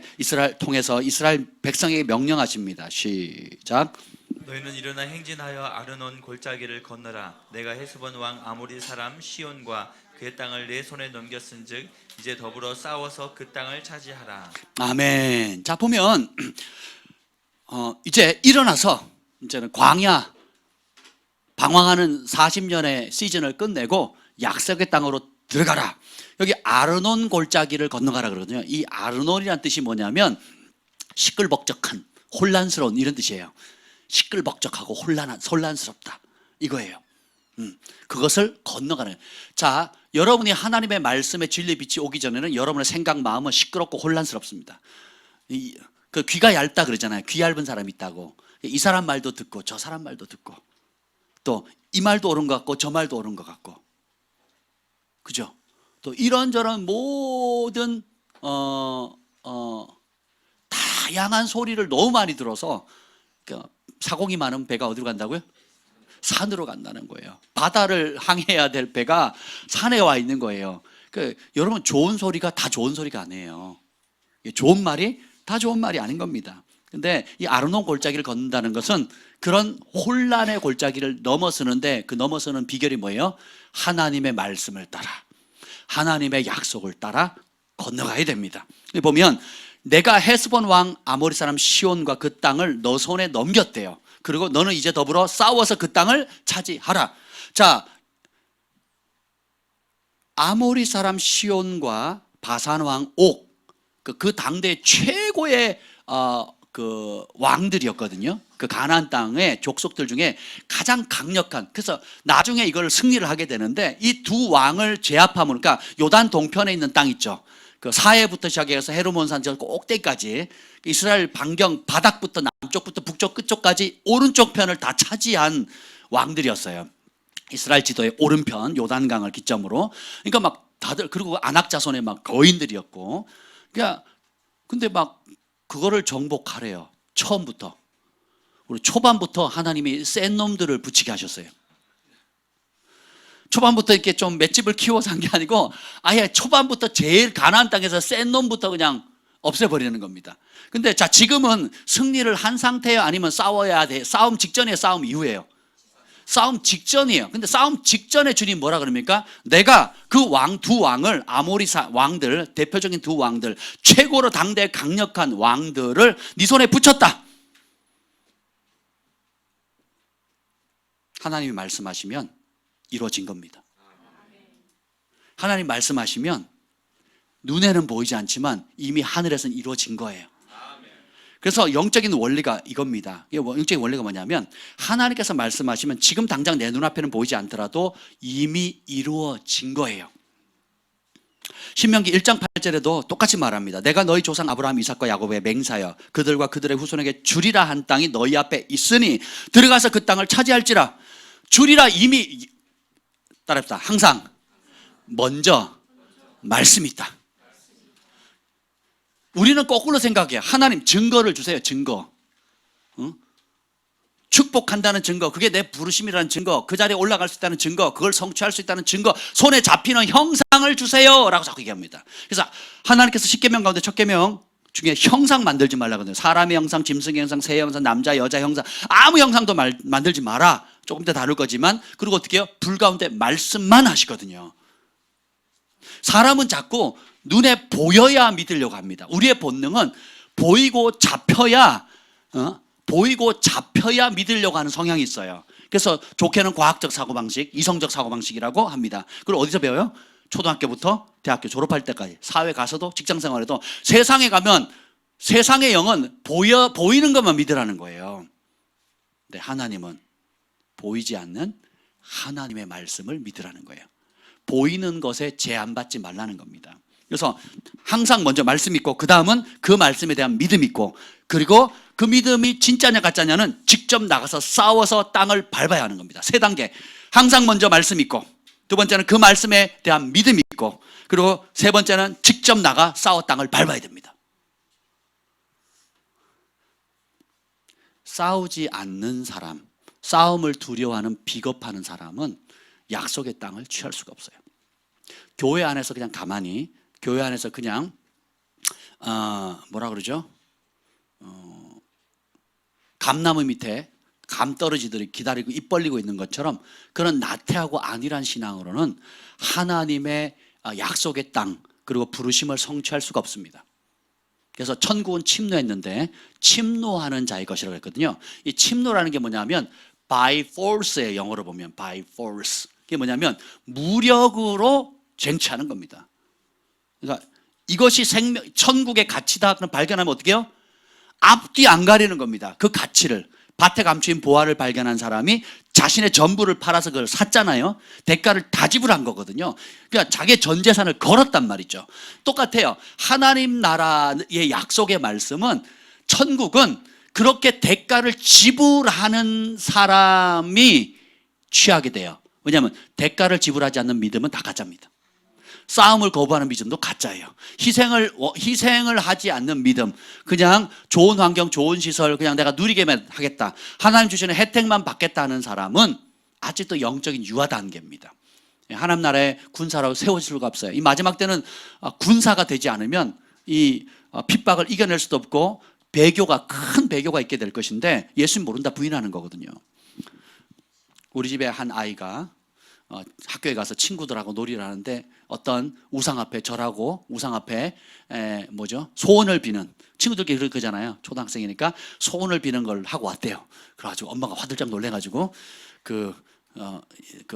통해서 이스라엘 백성에게 명령하십니다. 시작. 너희는 일어나 행진하여 아르논 골짜기를 건너라. 내가 헤스본 왕 아모리 사람 시온과 그의 땅을 내 손에 넘겼은즉 이제 더불어 싸워서 그 땅을 차지하라. 아멘. 자, 보면 이제 일어나서 이제는 광야 방황하는 40년의 시즌을 끝내고 약속의 땅으로 들어가라. 여기 아르논 골짜기를 건너가라 그러거든요. 이 아르논이란 뜻이 뭐냐면 시끌벅적한, 혼란스러운 이런 뜻이에요. 시끌벅적하고 혼란스럽다 이거예요. 그것을 건너가는. 자, 여러분이 하나님의 말씀의 진리의 빛이 오기 전에는 여러분의 생각, 마음은 시끄럽고 혼란스럽습니다. 그 귀가 얇다 그러잖아요. 귀 얇은 사람이 있다고. 이 사람 말도 듣고 저 사람 말도 듣고 또 이 말도 옳은 것 같고 저 말도 옳은 것 같고, 그죠? 또 이런저런 모든 다양한 소리를 너무 많이 들어서 사공이 많은 배가 어디로 간다고요? 산으로 간다는 거예요. 바다를 항해해야 될 배가 산에 와 있는 거예요. 여러분, 좋은 소리가 다 좋은 소리가 아니에요. 좋은 말이 다 좋은 말이 아닌 겁니다. 근데 이 아르논 골짜기를 걷는다는 것은 그런 혼란의 골짜기를 넘어서는데, 그 넘어서는 비결이 뭐예요? 하나님의 말씀을 따라, 하나님의 약속을 따라 건너가야 됩니다. 보면 내가 헤스본 왕 아모리 사람 시온과 그 땅을 너 손에 넘겼대요. 그리고 너는 이제 더불어 싸워서 그 땅을 차지하라. 자, 아모리 사람 시온과 바산 왕 옥, 그 당대 최고의 그 왕들이었거든요. 그 가나안 땅의 족속들 중에 가장 강력한. 그래서 나중에 이걸 승리를 하게 되는데, 이 두 왕을 제압함으로, 그러니까 요단 동편에 있는 땅 있죠. 그 사해부터 시작해서 헤르몬산 저 꼭대기까지, 이스라엘 반경 바닥부터 남쪽부터 북쪽 끝쪽까지 오른쪽 편을 다 차지한 왕들이었어요. 이스라엘 지도의 오른편 요단강을 기점으로. 그러니까 막 다들, 그리고 안악 자손의 막 거인들이었고, 그러니까 근데 막 그거를 정복하래요. 처음부터. 우리 초반부터 하나님이 센 놈들을 붙이게 하셨어요. 초반부터 이렇게 좀 맷집을 키워서 한 게 아니고, 아예 초반부터 제일 가나안 땅에서 센 놈부터 그냥 없애버리는 겁니다. 근데 자, 지금은 승리를 한 상태예요? 아니면 싸워야 돼? 싸움 직전이에요? 싸움 이후에요? 싸움 직전이에요. 근데 싸움 직전에 주님 뭐라 그럽니까? 내가 그 두 왕을, 아모리 왕들, 대표적인 두 왕들, 최고로 당대 강력한 왕들을 네 손에 붙였다. 하나님이 말씀하시면 이루어진 겁니다. 하나님 말씀하시면 눈에는 보이지 않지만 이미 하늘에서는 이루어진 거예요. 그래서 영적인 원리가 이겁니다. 영적인 원리가 뭐냐면, 하나님께서 말씀하시면 지금 당장 내 눈앞에는 보이지 않더라도 이미 이루어진 거예요. 신명기 1장 8절에도 똑같이 말합니다. 내가 너희 조상 아브라함, 이삭과 야곱의 맹사여 그들과 그들의 후손에게 주리라 한 땅이 너희 앞에 있으니 들어가서 그 땅을 차지할지라. 주리라, 이미, 따라합시다. 항상 먼저 말씀이 있다. 우리는 거꾸로 생각해요. 하나님 증거를 주세요. 증거. 응? 축복한다는 증거, 그게 내 부르심이라는 증거, 그 자리에 올라갈 수 있다는 증거, 그걸 성취할 수 있다는 증거, 손에 잡히는 형상을 주세요 라고 자꾸 얘기합니다. 그래서 하나님께서 십계명 가운데 첫 계명 중에 형상 만들지 말라고 하거든요. 사람의 형상, 짐승의 형상, 새의 형상, 남자 여자 형상, 아무 형상도 만들지 마라. 조금 더 다룰 거지만. 그리고 어떻게 해요? 불 가운데 말씀만 하시거든요. 사람은 자꾸 눈에 보여야 믿으려고 합니다. 우리의 본능은 보이고 잡혀야 믿으려고 하는 성향이 있어요. 그래서 좋게는 과학적 사고방식, 이성적 사고방식이라고 합니다. 그걸 어디서 배워요? 초등학교부터 대학교 졸업할 때까지, 사회 가서도, 직장 생활에도. 세상에 가면 세상의 영은 보이는 것만 믿으라는 거예요. 근데 하나님은 보이지 않는 하나님의 말씀을 믿으라는 거예요. 보이는 것에 제한받지 말라는 겁니다. 그래서 항상 먼저 말씀 있고, 그 다음은 그 말씀에 대한 믿음 있고, 그리고 그 믿음이 진짜냐 가짜냐는 직접 나가서 싸워서 땅을 밟아야 하는 겁니다. 3단계. 항상 먼저 말씀 있고, 두 번째는 그 말씀에 대한 믿음이 있고, 그리고 세 번째는 직접 나가 싸워 땅을 밟아야 됩니다. 싸우지 않는 사람, 싸움을 두려워하는 비겁하는 사람은 약속의 땅을 취할 수가 없어요. 교회 안에서 그냥 가만히, 교회 안에서 그냥 뭐라 그러죠? 감나무 밑에 감떨어지들이 기다리고 입 벌리고 있는 것처럼, 그런 나태하고 안일한 신앙으로는 하나님의 약속의 땅, 그리고 부르심을 성취할 수가 없습니다. 그래서 천국은 침노했는데 침노하는 자의 것이라고 했거든요. 이 침노라는 게 뭐냐면 by force예요. 영어로 보면 by force. 그게 뭐냐면 무력으로 쟁취하는 겁니다. 그러니까 이것이 천국의 가치다 발견하면 어떻게 해요? 앞뒤 안 가리는 겁니다. 그 가치를. 밭에 감추인 보화를 발견한 사람이 자신의 전부를 팔아서 그걸 샀잖아요. 대가를 다 지불한 거거든요. 그러니까 자기의 전 재산을 걸었단 말이죠. 똑같아요. 하나님 나라의 약속의 말씀은, 천국은 그렇게 대가를 지불하는 사람이 취하게 돼요. 왜냐하면 대가를 지불하지 않는 믿음은 다 가짜입니다. 싸움을 거부하는 믿음도 가짜예요. 희생을 하지 않는 믿음, 그냥 좋은 환경, 좋은 시설, 그냥 내가 누리게만 하겠다, 하나님 주시는 혜택만 받겠다는 사람은 아직도 영적인 유아 단계입니다. 하나님 나라의 군사로 세워질 수가 없어요. 이 마지막 때는 군사가 되지 않으면 이 핍박을 이겨낼 수도 없고 배교가, 큰 배교가 있게 될 것인데 예수님 모른다 부인하는 거거든요. 우리 집에 한 아이가 학교에 가서 친구들하고 놀이를 하는데 어떤 우상 앞에 절하고 우상 앞에 소원을 비는, 친구들끼리 그러잖아요. 초등학생이니까 소원을 비는 걸 하고 왔대요. 그래가지고 엄마가 화들짝 놀래가지고 그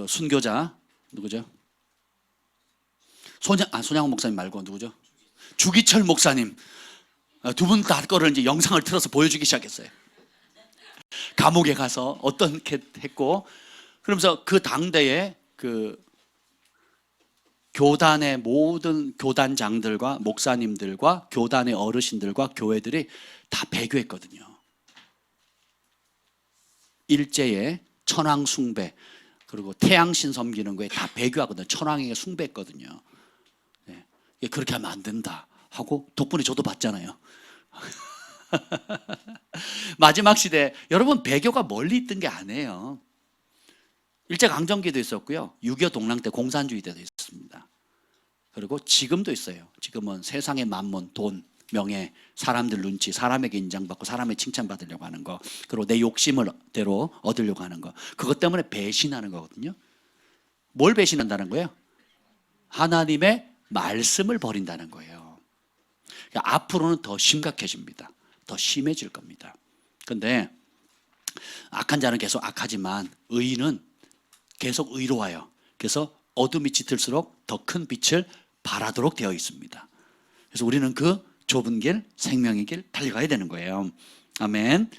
순교자 누구죠? 손양호 목사님 말고 누구죠? 주기철 목사님 두 분 다 거를 이제 영상을 틀어서 보여주기 시작했어요. 감옥에 가서 어떻게 했고, 그러면서 그 당대에 그 교단의 모든 교단장들과 목사님들과 교단의 어르신들과 교회들이 다 배교했거든요. 일제에 천황 숭배, 그리고 태양신 섬기는 거에 다 배교하거든요. 천황에게 숭배했거든요. 네. 그렇게 하면 안 된다 하고 덕분에 저도 봤잖아요. 마지막 시대, 여러분 배교가 멀리 있던 게 아니에요. 일제강점기도 있었고요, 6.25 동랑 때 공산주의 때도 있었습니다. 그리고 지금도 있어요. 지금은 세상의 만몬, 돈, 명예, 사람들 눈치, 사람에게 인정받고 사람의 칭찬받으려고 하는 거, 그리고 내 욕심대로 얻으려고 하는 거, 그것 때문에 배신하는 거거든요. 뭘 배신한다는 거예요? 하나님의 말씀을 버린다는 거예요. 그러니까 앞으로는 더 심각해집니다. 더 심해질 겁니다. 그런데 악한 자는 계속 악하지만 의인은 계속 의로워요. 그래서 어둠이 짙을수록 더 큰 빛을 발하도록 되어 있습니다. 그래서 우리는 그 좁은 길, 생명의 길 달려가야 되는 거예요. 아멘.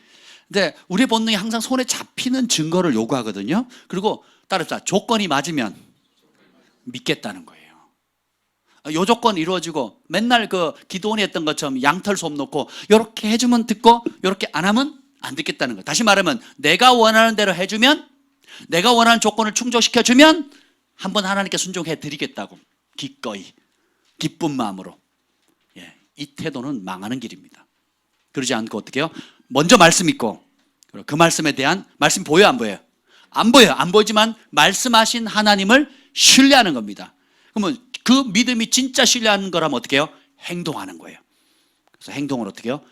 근데 우리의 본능이 항상 손에 잡히는 증거를 요구하거든요. 그리고 따릅시다. 조건이 맞으면 믿겠다는 거예요. 요 조건 이루어지고 맨날 그 기도원이 했던 것처럼 양털 솜 놓고 이렇게 해주면 듣고 이렇게 안 하면 안 듣겠다는 거예요. 다시 말하면 내가 원하는 대로 해주면, 내가 원하는 조건을 충족시켜주면 한번 하나님께 순종해 드리겠다고 기꺼이 기쁜 마음으로. 이 태도는 망하는 길입니다. 그러지 않고 어떻게 해요? 먼저 말씀 있고 그 말씀에 대한, 말씀 보여요 안 보여요? 안 보여요. 안 보이지만 말씀하신 하나님을 신뢰하는 겁니다. 그러면 그 믿음이 진짜 신뢰하는 거라면 어떻게 해요? 행동하는 거예요. 그래서 행동을 어떻게 해요?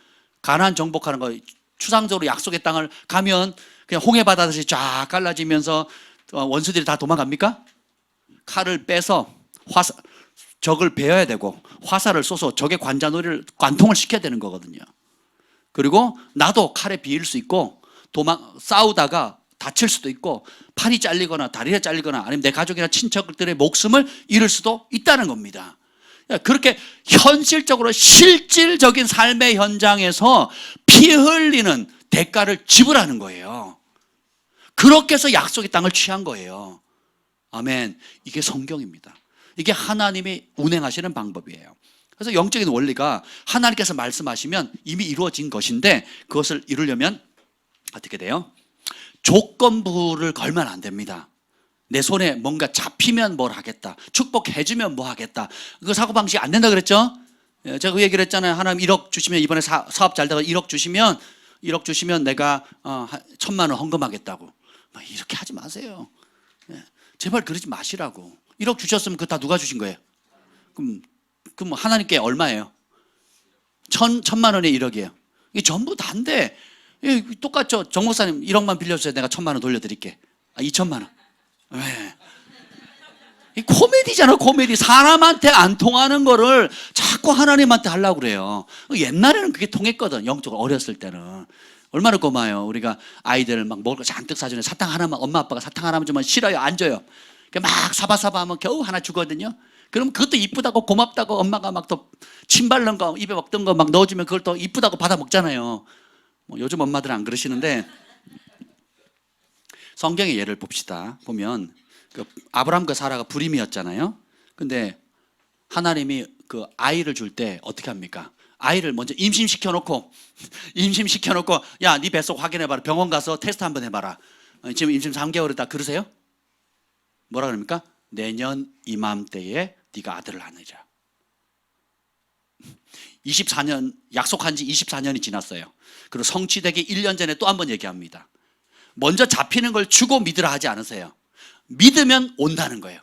가나안 정복하는 거, 추상적으로 약속의 땅을 가면 그냥 홍해 바다듯이 쫙 갈라지면서 원수들이 다 도망갑니까? 칼을 빼서 적을 베어야 되고 화살을 쏘서 적의 관통을 시켜야 되는 거거든요. 그리고 나도 칼에 비일 수 있고 싸우다가 다칠 수도 있고 팔이 잘리거나 다리가 잘리거나 아니면 내 가족이나 친척들의 목숨을 잃을 수도 있다는 겁니다. 그렇게 현실적으로 실질적인 삶의 현장에서 피 흘리는 대가를 지불하는 거예요. 그렇게 해서 약속의 땅을 취한 거예요. 아멘. 이게 성경입니다. 이게 하나님이 운행하시는 방법이에요. 그래서 영적인 원리가 하나님께서 말씀하시면 이미 이루어진 것인데 그것을 이루려면 어떻게 돼요? 조건부를 걸면 안 됩니다. 내 손에 뭔가 잡히면 뭘 하겠다, 축복해주면 뭐 하겠다, 그 사고방식이 안 된다 그랬죠? 제가 그 얘기를 했잖아요. 하나님 1억 주시면, 이번에 사업 잘 되고 1억 주시면 내가 1,000만 원 헌금하겠다고. 이렇게 하지 마세요. 제발 그러지 마시라고. 1억 주셨으면 그거 다 누가 주신 거예요? 그럼 하나님께 얼마예요? 1,000만 원에 1억이에요. 이게 전부 다인데 똑같죠. 정 목사님 1억만 빌려주세요. 내가 1,000만 원 돌려드릴게. 2,000만 원. 왜? 이 코미디잖아, 코미디. 사람한테 안 통하는 거를 자꾸 하나님한테 하려고 그래요. 옛날에는 그게 통했거든. 영적으로 어렸을 때는. 얼마나 고마워요. 우리가 아이들 막 먹을 거 잔뜩 사주네. 사탕 하나만, 엄마 아빠가 사탕 하나만 주면 싫어요, 안 줘요. 막 사바사바 하면 겨우 하나 주거든요. 그럼 그것도 이쁘다고 고맙다고 엄마가 막 또 침 바른 거, 입에 먹던 거 막 넣어주면 그걸 또 이쁘다고 받아 먹잖아요. 요즘 엄마들은 안 그러시는데, 성경의 예를 봅시다. 보면 그 아브라함과 사라가 불임이었잖아요. 근데 하나님이 그 아이를 줄 때 어떻게 합니까? 아이를 먼저 임신시켜놓고 야, 네 뱃속 확인해봐라. 병원 가서 테스트 한번 해봐라. 지금 임신 3개월이다. 그러세요? 뭐라 그럽니까? 내년 이맘때에 네가 아들을 낳으자. 24년, 약속한 지 24년이 지났어요. 그리고 성취되기 1년 전에 또 한 번 얘기합니다. 먼저 잡히는 걸 주고 믿으라 하지 않으세요. 믿으면 온다는 거예요.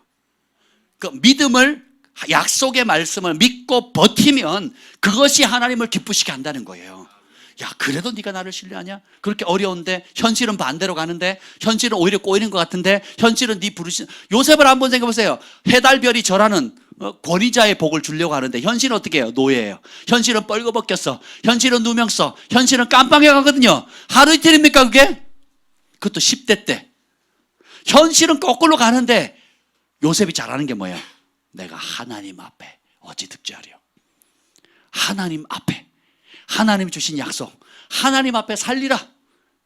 그 믿음을, 약속의 말씀을 믿고 버티면 그것이 하나님을 기쁘시게 한다는 거예요. 야, 그래도 네가 나를 신뢰하냐? 그렇게 어려운데, 현실은 반대로 가는데, 현실은 오히려 꼬이는 것 같은데, 현실은 네 부르신, 요셉을 한번 생각해 보세요. 해달별이 절하는 권위자의 복을 주려고 하는데, 현실은 어떻게 해요? 노예예요. 현실은 뻘거벗겼어. 현실은 누명 써. 현실은 깜빵에 가거든요. 하루 이틀입니까 그게? 그것도 10대 때. 현실은 거꾸로 가는데, 요셉이 잘하는 게 뭐예요? 내가 하나님 앞에 어찌 득죄하려. 하나님 앞에, 하나님이 주신 약속, 하나님 앞에 살리라.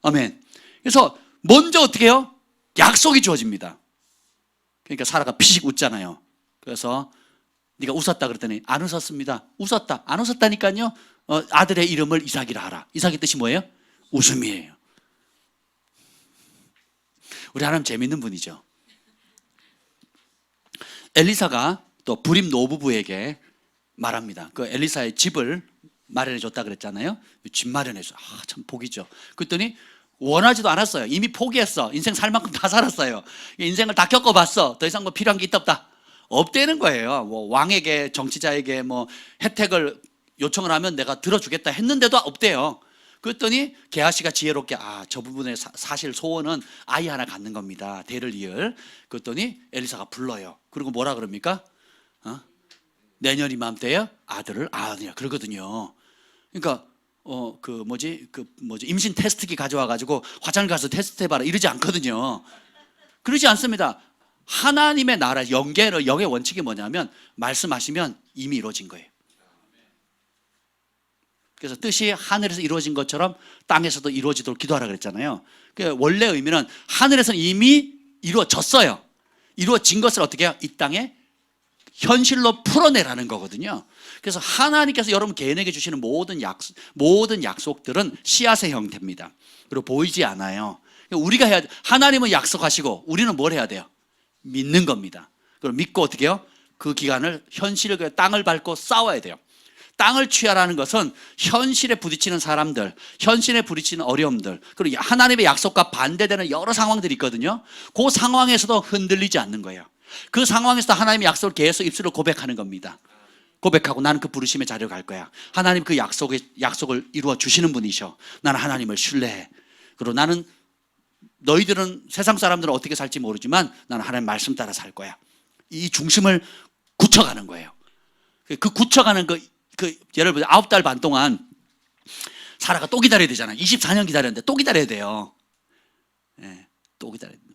아멘. 그래서 먼저 어떻게 해요? 약속이 주어집니다. 그러니까 사라가 피식 웃잖아요. 그래서 네가 웃었다 그랬더니 안 웃었습니다. 웃었다. 안 웃었다니까요. 아들의 이름을 이삭이라 하라. 이삭의 뜻이 뭐예요? 웃음이에요. 우리 하나님 재밌는 분이죠. 엘리사가 또 불임 노부부에게 말합니다. 그 엘리사의 집을 마련해 줬다 그랬잖아요. 집 마련해서 참 복이죠. 그랬더니 원하지도 않았어요. 이미 포기했어. 인생 살 만큼 다 살았어요. 인생을 다 겪어봤어. 더 이상 뭐 필요한 게 있다 없다? 없다는 거예요. 뭐 왕에게, 정치자에게 뭐 혜택을 요청을 하면 내가 들어주겠다 했는데도 없대요. 그랬더니 게하시가 지혜롭게 저 부분의 사실 소원은 아이 하나 갖는 겁니다. 대를 이을. 그랬더니 엘리사가 불러요. 그리고 뭐라 그럽니까? 내년 이맘때에 아들을 낳으리라 그러거든요. 그러니까 임신 테스트기 가져와 가지고 화장실 가서 테스트 해봐라 이러지 않거든요. 그러지 않습니다. 하나님의 나라, 영의 원칙이 뭐냐면 말씀하시면 이미 이루어진 거예요. 그래서 뜻이 하늘에서 이루어진 것처럼 땅에서도 이루어지도록 기도하라 그랬잖아요. 원래 의미는 하늘에서는 이미 이루어졌어요. 이루어진 것을 어떻게 해요? 이 땅에 현실로 풀어내라는 거거든요. 그래서 하나님께서 여러분 개인에게 주시는 모든 약속들은 씨앗의 형태입니다. 그리고 보이지 않아요. 우리가 해야 돼. 하나님은 약속하시고 우리는 뭘 해야 돼요? 믿는 겁니다. 그럼 믿고 어떻게 해요? 그 기간을 현실을, 땅을 밟고 싸워야 돼요. 땅을 취하라는 것은 현실에 부딪히는 사람들, 현실에 부딪히는 어려움들, 그리고 하나님의 약속과 반대되는 여러 상황들이 있거든요. 그 상황에서도 흔들리지 않는 거예요. 그 상황에서도 하나님의 약속을 계속 입술로 고백하는 겁니다. 고백하고 나는 그 부르심의 자리로 갈 거야. 하나님 그 약속을 이루어 주시는 분이셔. 나는 하나님을 신뢰해. 그리고 나는 너희들은 세상 사람들은 어떻게 살지 모르지만 나는 하나님 말씀 따라 살 거야. 이 중심을 굳혀가는 거예요. 그 굳혀가는 예를 들어 9달 반 동안 사라가 또 기다려야 되잖아요. 24년 기다렸는데 또 기다려야 돼요. 또 기다려야 돼요.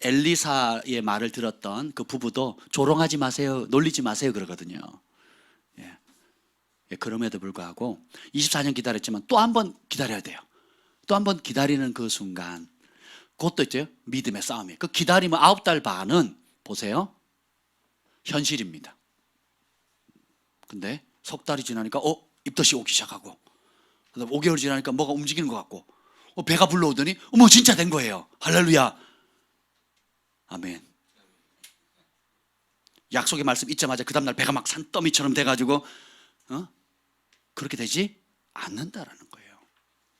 엘리사의 말을 들었던 그 부부도 조롱하지 마세요, 놀리지 마세요 그러거든요. 그럼에도 불구하고 24년 기다렸지만 또 한 번 기다려야 돼요. 또 한 번 기다리는 그 순간, 그것도 있죠. 믿음의 싸움이에요. 그 기다리면 9달 반은 보세요, 현실입니다. 근데 석 달이 지나니까 입덧이 오기 시작하고, 그다음 5개월 지나니까 뭐가 움직이는 것 같고, 배가 불러오더니 어머 진짜 된 거예요. 할렐루야. 아멘. 약속의 말씀 잊자마자 그 다음날 배가 막 산더미처럼 돼가지고 그렇게 되지 않는다라는 거예요.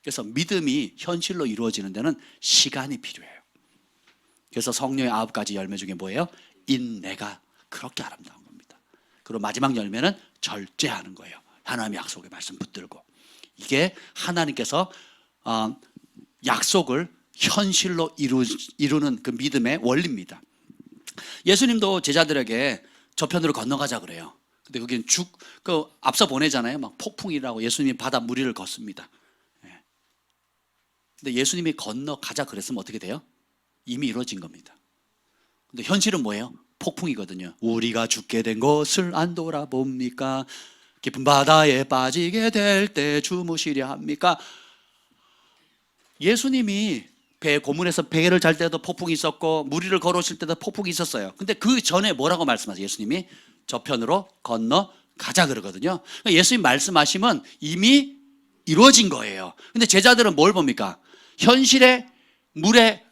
그래서 믿음이 현실로 이루어지는 데는 시간이 필요해요. 그래서 성령의 9가지 열매 중에 뭐예요? 인내가 그렇게 아름다운 겁니다. 그리고 마지막 열매는 절제하는 거예요. 하나님의 약속의 말씀 붙들고. 이게 하나님께서 약속을 현실로 이루는 그 믿음의 원리입니다. 예수님도 제자들에게 저편으로 건너가자 그래요. 근데 거기는 앞서 보내잖아요. 막 폭풍이라고 예수님이 바다 무리를 걷습니다. 근데 예수님이 건너가자 그랬으면 어떻게 돼요? 이미 이루어진 겁니다. 근데 현실은 뭐예요? 폭풍이거든요. 우리가 죽게 된 것을 안 돌아봅니까? 깊은 바다에 빠지게 될 때 주무시려 합니까? 예수님이 고문에서 배를 잘 때도 폭풍이 있었고 무리를 걸어오실 때도 폭풍이 있었어요. 근데 그 전에 뭐라고 말씀하세요? 예수님이 저편으로 건너가자 그러거든요. 그러니까 예수님 말씀하시면 이미 이루어진 거예요. 근데 제자들은 뭘 봅니까? 현실의 물에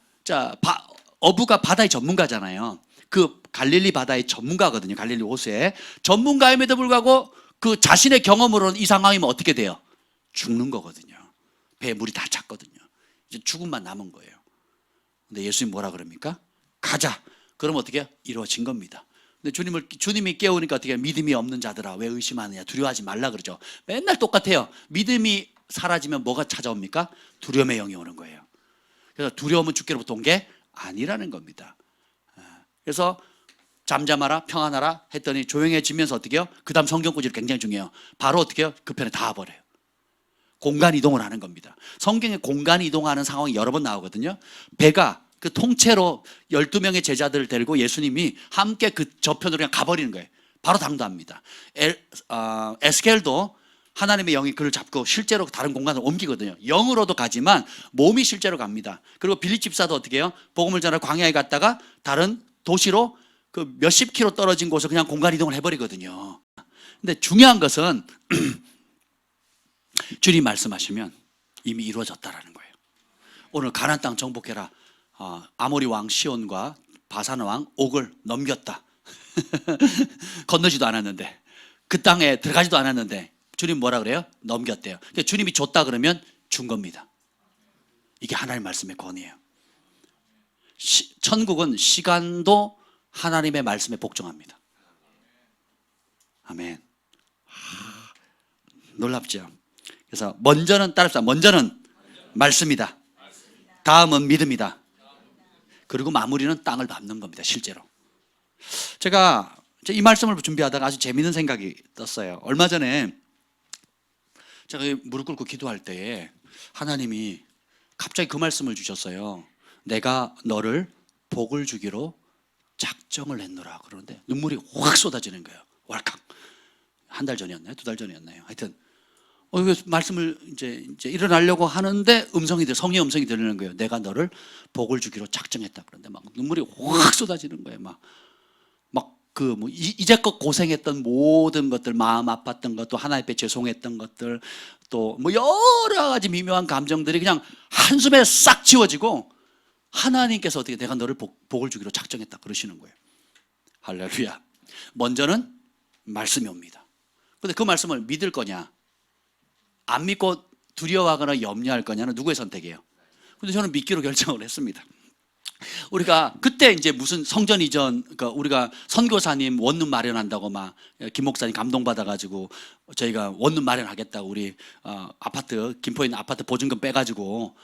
어부가 바다의 전문가잖아요. 그 갈릴리 바다의 전문가거든요. 갈릴리 호수의 전문가임에도 불구하고 그 자신의 경험으로는 이 상황이면 어떻게 돼요? 죽는 거거든요. 배에 물이 다 찼거든요. 이제 죽음만 남은 거예요. 근데 예수님 뭐라 그럽니까? 가자. 그럼 어떻게 해요? 이루어진 겁니다. 근데 주님이 깨우니까 어떻게 믿음이 없는 자들아 왜 의심하느냐, 두려워하지 말라 그러죠. 맨날 똑같아요. 믿음이 사라지면 뭐가 찾아옵니까? 두려움의 영이 오는 거예요. 그래서 두려움은 주께로부터 온 게 아니라는 겁니다. 그래서 잠잠하라 평안하라 했더니 조용해지면서 어떻게 해요? 그 다음 성경 구절이 굉장히 중요해요. 바로 어떻게 해요? 그 편에 닿아버려요. 공간 이동을 하는 겁니다. 성경에 공간 이동하는 상황이 여러 번 나오거든요. 배가 그 통째로 12명의 제자들을 데리고 예수님이 함께 그 저편으로 그냥 가버리는 거예요. 바로 당도합니다. 에스겔도 하나님의 영이 그를 잡고 실제로 다른 공간으로 옮기거든요. 영으로도 가지만 몸이 실제로 갑니다. 그리고 빌립 집사도 어떻게 해요? 복음을 전하러 광야에 갔다가 다른 도시로 그 몇십 킬로 떨어진 곳을 그냥 공간 이동을 해버리거든요. 근데 중요한 것은 주님 말씀하시면 이미 이루어졌다라는 거예요. 오늘 가나안 땅 정복해라. 아모리 왕 시온과 바산 왕 옥을 넘겼다. 건너지도 않았는데, 그 땅에 들어가지도 않았는데 주님 뭐라 그래요? 넘겼대요. 그러니까 주님이 줬다 그러면 준 겁니다. 이게 하나님의 말씀의 권위예요. 천국은 시간도 하나님의 말씀에 복종합니다. 아멘. 놀랍죠? 그래서 먼저는 따릅시다. 먼저는 말씀이다. 다음은 믿음이다. 그리고 마무리는 땅을 밟는 겁니다. 실제로. 제가 이 말씀을 준비하다가 아주 재미있는 생각이 떴어요. 얼마 전에 제가 무릎 꿇고 기도할 때에 하나님이 갑자기 그 말씀을 주셨어요. 내가 너를 복을 주기로 작정을 했노라. 그러는데 눈물이 확 쏟아지는 거예요. 왈칵. 한 달 전이었나요? 2달 전이었나요? 하여튼 말씀을 이제 일어나려고 하는데 성령의 음성이 들리는 거예요. 내가 너를 복을 주기로 작정했다. 그런데 막 눈물이 확 쏟아지는 거예요. 이제껏 고생했던 모든 것들, 마음 아팠던 것도 하나님 앞에 죄송했던 것들, 또 여러 가지 미묘한 감정들이 그냥 한숨에 싹 지워지고 하나님께서 어떻게 내가 너를 복을 주기로 작정했다 그러시는 거예요. 할렐루야. 먼저는 말씀이 옵니다. 그런데 그 말씀을 믿을 거냐, 안 믿고 두려워하거나 염려할 거냐는 누구의 선택이에요? 근데 저는 믿기로 결정을 했습니다. 우리가 그때 이제 무슨 성전 이전, 그러니까 우리가 선교사님 원룸 마련한다고 막 김 목사님 감동받아가지고 저희가 원룸 마련하겠다고 우리 아파트 김포에 있는 아파트 보증금 빼가지고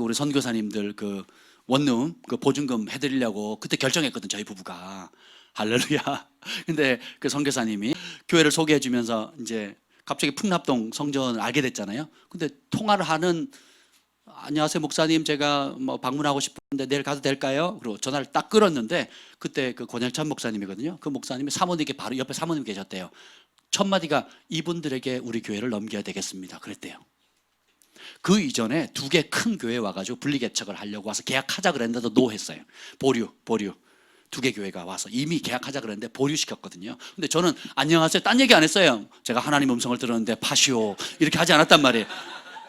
우리 선교사님들 그 원룸 그 보증금 해드리려고 그때 결정했거든, 저희 부부가. 할렐루야. 근데 그 선교사님이 교회를 소개해주면서 이제 갑자기 풍납동 성전을 알게 됐잖아요. 근데 통화를 하는, 안녕하세요 목사님, 제가 방문하고 싶은데 내일 가도 될까요? 그리고 전화를 딱 끊었는데 그때 그 권영찬 목사님이거든요. 그 목사님이 사모님께 바로 옆에 사모님 계셨대요. 첫 마디가 이분들에게 우리 교회를 넘겨야 되겠습니다 그랬대요. 그 이전에 2개 큰 교회 와가지고 분리개척을 하려고 와서 계약하자 그랬는데도 노했어요. 보류 2개 교회가 와서 이미 계약하자 그랬는데 보류시켰거든요. 근데 저는 안녕하세요 딴 얘기 안 했어요. 제가 하나님 음성을 들었는데 파시오 이렇게 하지 않았단 말이에요.